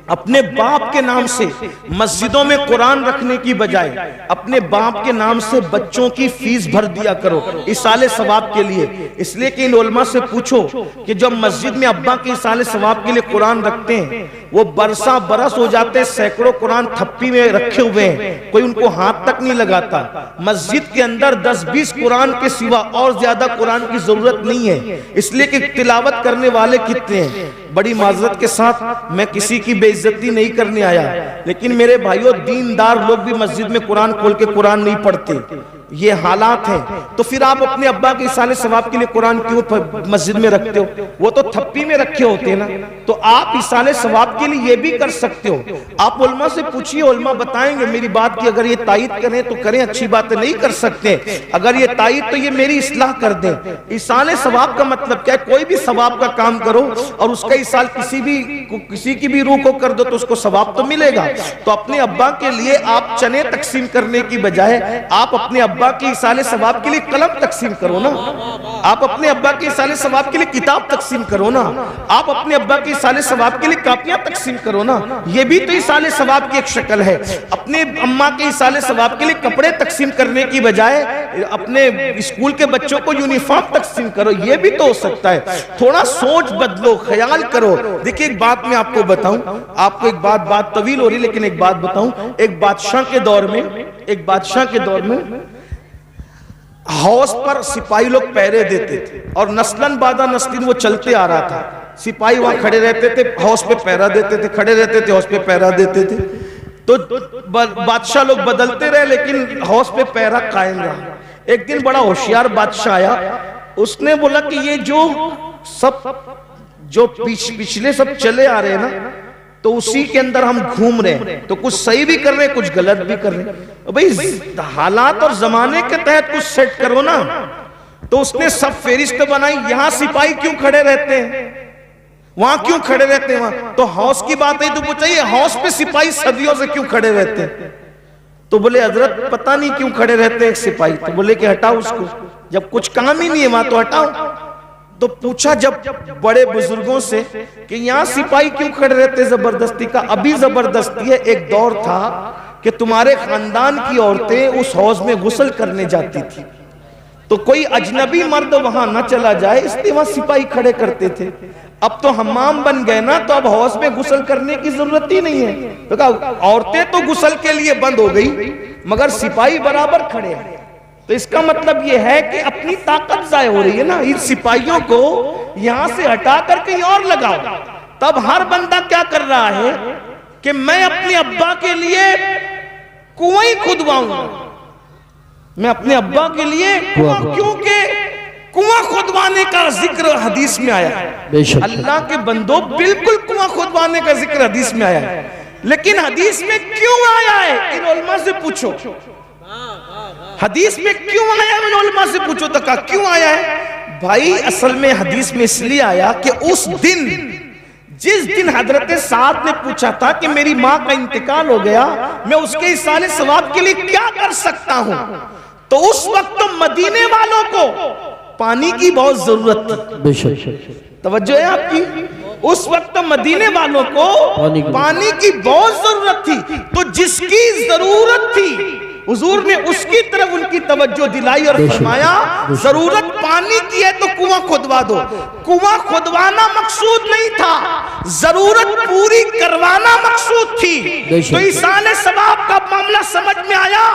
اپنے باپ کے نام سے مسجدوں میں قرآن رکھنے کی بجائے اپنے باپ کے نام سے بچوں کی فیس بھر دیا کرو ایصال ثواب کے لیے۔ اس لیے کہ ان علماء سے پوچھو کہ جب مسجد میں ابا کے ایصال ثواب کے لیے قرآن رکھتے ہیں، وہ برسا برس ہو جاتے، سینکڑوں قرآن تھپی میں رکھے ہوئے ہیں، کوئی ان کو ہاتھ تک نہیں لگاتا۔ مسجد کے اندر 10-20 قرآن کے سوا اور زیادہ قرآن کی ضرورت نہیں ہے، اس لیے کہ تلاوت کرنے والے کتنے ہیں، بڑی معذرت کے ساتھ میں کسی کی بے عزتی نہیں کرنے آیا، لیکن میرے بھائیوں دیندار لوگ بھی مسجد میں قرآن کھول کے قرآن نہیں پڑھتے، یہ حالات ہیں۔ تو پھر آپ اپنے ابا کے ایصال ثواب کے لیے قرآن کیوں مسجد میں رکھتے ہو؟ وہ تو تھپی میں رکھے ہوتے ہیں نا، تو آپ ایصال ثواب کے لیے یہ بھی کر سکتے ہو۔ آپ علماء سے پوچھئے، علماء بتائیں گے میری بات کی، اگر یہ تائید کریں تو کریں، اچھی باتیں نہیں کر سکتے، اگر یہ تائید تو یہ میری اصلاح کر دیں۔ ایصال ثواب کا مطلب کیا ہے؟ کوئی بھی ثواب کا کام کرو اور اس کا ایصال کسی کی بھی روح کو کر دو تو اس کو ثواب تو ملے گا۔ تو اپنے ابا کے لیے آپ چنے تقسیم کرنے کی بجائے آپ اپنے ابا کی ایصال ثواب کے لیے قلم تقسیم کرو نا، آپ اپنے ابا کی ایصال ثواب کے لیے کتاب تقسیم کرو نا، آپ اپنے ابا کی ایصال ثواب کے لیے کاپیاں تقسیم کرو نا، یہ بھی تو ایصال ثواب کی ایک شکل ہے۔ اپنے اماں کے ایصال ثواب کے لیے کپڑے تقسیم کرنے کی بجائے اپنے اسکول کے بچوں کو یونیفارم تقسیم کرو، یہ بھی تو ہو سکتا ہے۔ تھوڑا سوچ بدلو، خیال کرو۔ دیکھیں ایک بات میں آپ کو بتاؤں، آپ کو ایک بات طویل ہو رہی لیکن ایک بات بتاؤں، ایک بادشاہ کے دور میں حوض پر سپاہی لوگ پہرے دیتے تھے اور نسلاً بعد نسلیں وہ چلتے آ رہا تھا، سپاہی وہاں کھڑے رہتے تھے، حوض پہ پہرا دیتے تھے، کھڑے رہتے تھے، حوض پہ پہرا دیتے تھے۔ تو بادشاہ لوگ بدلتے رہے لیکن حوض پہ پہرا قائم رہا۔ ایک دن بڑا ہوشیار بادشاہ آیا، اس نے بولا کہ یہ جو پچھلے سب چلے آ رہے ہیں نا، تو اسی کے اندر ہم گھوم رہے ہیں، تو کچھ صحیح بھی کر رہے ہیں، کچھ غلط بھی کر رہے ہیں۔ بھئی حالات اور زمانے کے تحت کچھ سیٹ کرو نا۔ تو اس نے سب فہرست بنائی، یہاں سپاہی کیوں کھڑے رہتے ہیں، وہاں کیوں کھڑے رہتے ہیں، وہاں تو حوض کی بات ہے تو پوچھا یہ حوض پہ سپاہی صدیوں سے کیوں کھڑے رہتے ہیں؟ تو بولے حضرت پتہ نہیں کیوں کھڑے رہتے ہیں ایک سپاہی۔ تو بولے کہ ہٹاؤ اس کو، جب کچھ کام ہی نہیں ہے وہاں تو ہٹاؤ۔ تو پوچھا جب بڑے بزرگوں سے کہ یہاں سپاہی کیوں کھڑے رہتے زبردستی کا؟ ابھی زبردستی ہے، ایک دور تھا کہ تمہارے خاندان کی عورتیں اس حوض میں غسل کرنے جاتی تھی، تو کوئی اجنبی مرد وہاں نہ چلا جائے اس لیے وہاں سپاہی کھڑے کرتے تھے۔ اب تو حمام بن گئے نا، تو اب حوض میں غسل کرنے کی ضرورت ہی نہیں ہے۔ تو کہا عورتیں تو غسل کے لیے بند ہو گئی مگر سپاہی برابر کھڑے ہیں۔ تو اس کا مطلب یہ ہے کہ اپنی طاقت ضائع ہو رہی ہے نا، ان سپاہیوں کو یہاں سے ہٹا کر کہیں اور لگاؤ۔ تب ہر بندہ کیا کر رہا ہے کہ میں اپنے ابا کے لیے کنویں کھدواؤں گا، میں اپنے ابا کے لیے کیونکہ کنواں کھدوانے کا ذکر حدیث میں آیا ہے۔ اللہ کے بندوں بالکل کنواں کھدوانے کا ذکر حدیث میں آیا ہے، لیکن حدیث میں کیوں آیا ہے ان علماء سے پوچھو، حدیث میں کیوں آیا ہے ان علماء سے پوچھو تو کہا کیوں آیا ہے؟ بھائی اصل میں حدیث میں اس لیے آیا کہ اس دن جس دن حضرت سعد نے پوچھا تھا کہ میری ماں کا انتقال ہو گیا، میں اس کے ایصال ثواب کے لیے کیا کر سکتا ہوں، تو اس وقت تو مدینے والوں کو پانی کی بہت ضرورت تھی۔ توجہ ہے آپ کی؟ اس وقت مدینے والوں کو پانی کی بہت ضرورت تھی، تو جس کی ضرورت تھی حضور نے اس کی طرف ان کی توجہ دلائی اور فرمایا ضرورت پانی کی ہے تو کنواں کھدوا دو۔ کنواں کھدوانا مقصود نہیں تھا، ضرورت پوری کروانا مقصود تھی۔ تو ایصال ثواب کا معاملہ سمجھ میں آیا،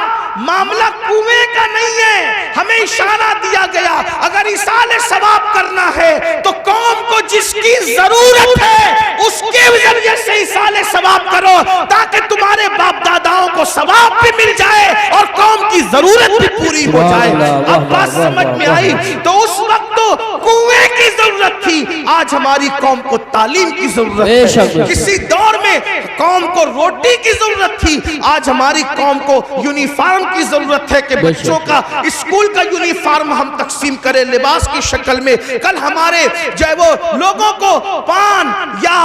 معاملہ کنویں کا نہیں ہے، ہمیں اشارہ دیا گیا اگر ایصال ثواب کرنا ہے تو قوم کو جس کی ضرورت ہے اس کے ذریعے سے ایصال ثواب کرو، تاکہ تمہارے باپ داداؤں کو ثواب بھی مل جائے اور قوم کی ضرورت بھی پوری ہو جائے۔ اب بات سمجھ میں آئی؟ تو اس وقت تو کنویں کی ضرورت تھی، آج ہماری قوم کو تعلیم کی ضرورت ہے۔ کسی دور میں قوم کو روٹی کی ضرورت تھی، آج ہماری قوم کو یونیفارم کی ضرورت ہے کہ بچوں کا اسکول کا یونیفارم ہم تقسیم کریں لباس کی شکل میں۔ کل ہمارے جو ہے وہ لوگوں کو پان یا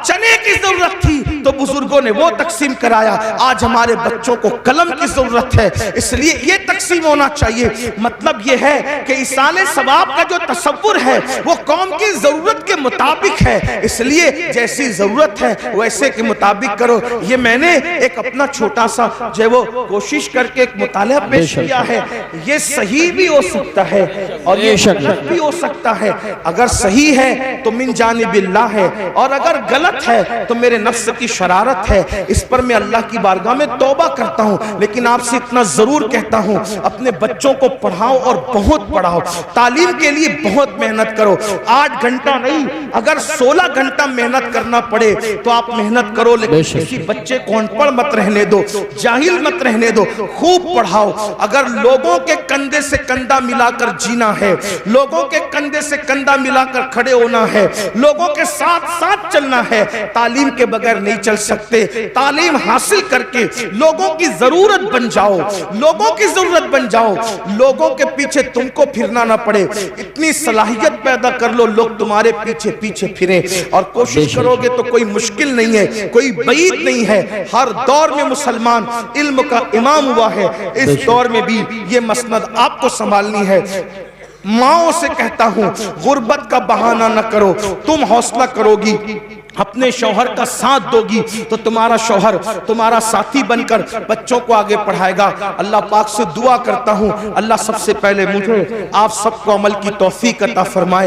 چنے کی ضرورت تھی تو بزرگوں نے وہ تقسیم کرایا، آج ہمارے بچوں کو قلم کی ضرورت ہے، اس لیے یہ تقسیم ہونا چاہیے۔ مطلب یہ ہے کہ ایصال ثواب کا جو تصور ہے وہ قوم کی ضرورت کے مطابق ہے، اس لیے جیسی ضرورت ہے ویسے کے مطابق کرو۔ یہ میں نے ایک اپنا چھوٹا سا جو ہے وہ کوشش کر کے ایک مطالعہ پیش کیا ہے، یہ صحیح بھی ہو سکتا ہے اور یہ غلط بھی ہو سکتا ہے۔ اگر صحیح ہے تو من جانب اللہ ہے، اور اگر غلط ہے تو میرے نفس کی شرارت ہے، اس پر میں اللہ کی بارگاہ میں توبہ کرتا ہوں۔ لیکن آپ سے اتنا ضرور کہتا ہوں اپنے بچوں کو پڑھاؤ اور بہت پڑھاؤ، تعلیم کے لیے بہت محنت کرو، 8 گھنٹہ نہیں اگر 16 گھنٹہ محنت کرنا پڑے تو آپ محنت کرو، لیکن کسی بچے کو ان پڑھ مت رہنے دو، جاہل مت رہنے دو، خوب پڑھاؤ۔ اگر لوگوں کے کندھے سے کندھا ملا کر جینا ہے، لوگوں کے کندھے سے کندھا ملا کر کھڑے ہونا ہے، لوگوں کے ساتھ ساتھ چلنا ہے، تعلیم کے بغیر نہیں چل سکتے۔ تعلیم حاصل کر کے لوگوں کی ضرورت بن جاؤ، لوگوں کی ضرورت بن جاؤ، لوگوں کے پیچھے تم کو پھرنا نہ پڑے، اتنی صلاحیت پیدا کر لو لوگ تمہارے پیچھے پیچھے پھریں۔ اور کوشش کرو گے تو کوئی مشکل نہیں ہے، کوئی بعید نہیں ہے۔ ہر دور میں مسلمان علم کا امام ہوا ہے، اس دور میں بھی یہ مسند آپ کو سنبھالنی ہے۔ ماؤں سے کہتا ہوں غربت کا بہانہ نہ کرو، تم حوصلہ کرو گی، اپنے شوہر کا ساتھ دو گی تو تمہارا شوہر تمہارا ساتھی بن کر بچوں کو آگے پڑھائے گا۔ اللہ پاک سے دعا کرتا ہوں اللہ سب سے پہلے مجھے آپ سب کو عمل کی توفیق عطا فرمائے۔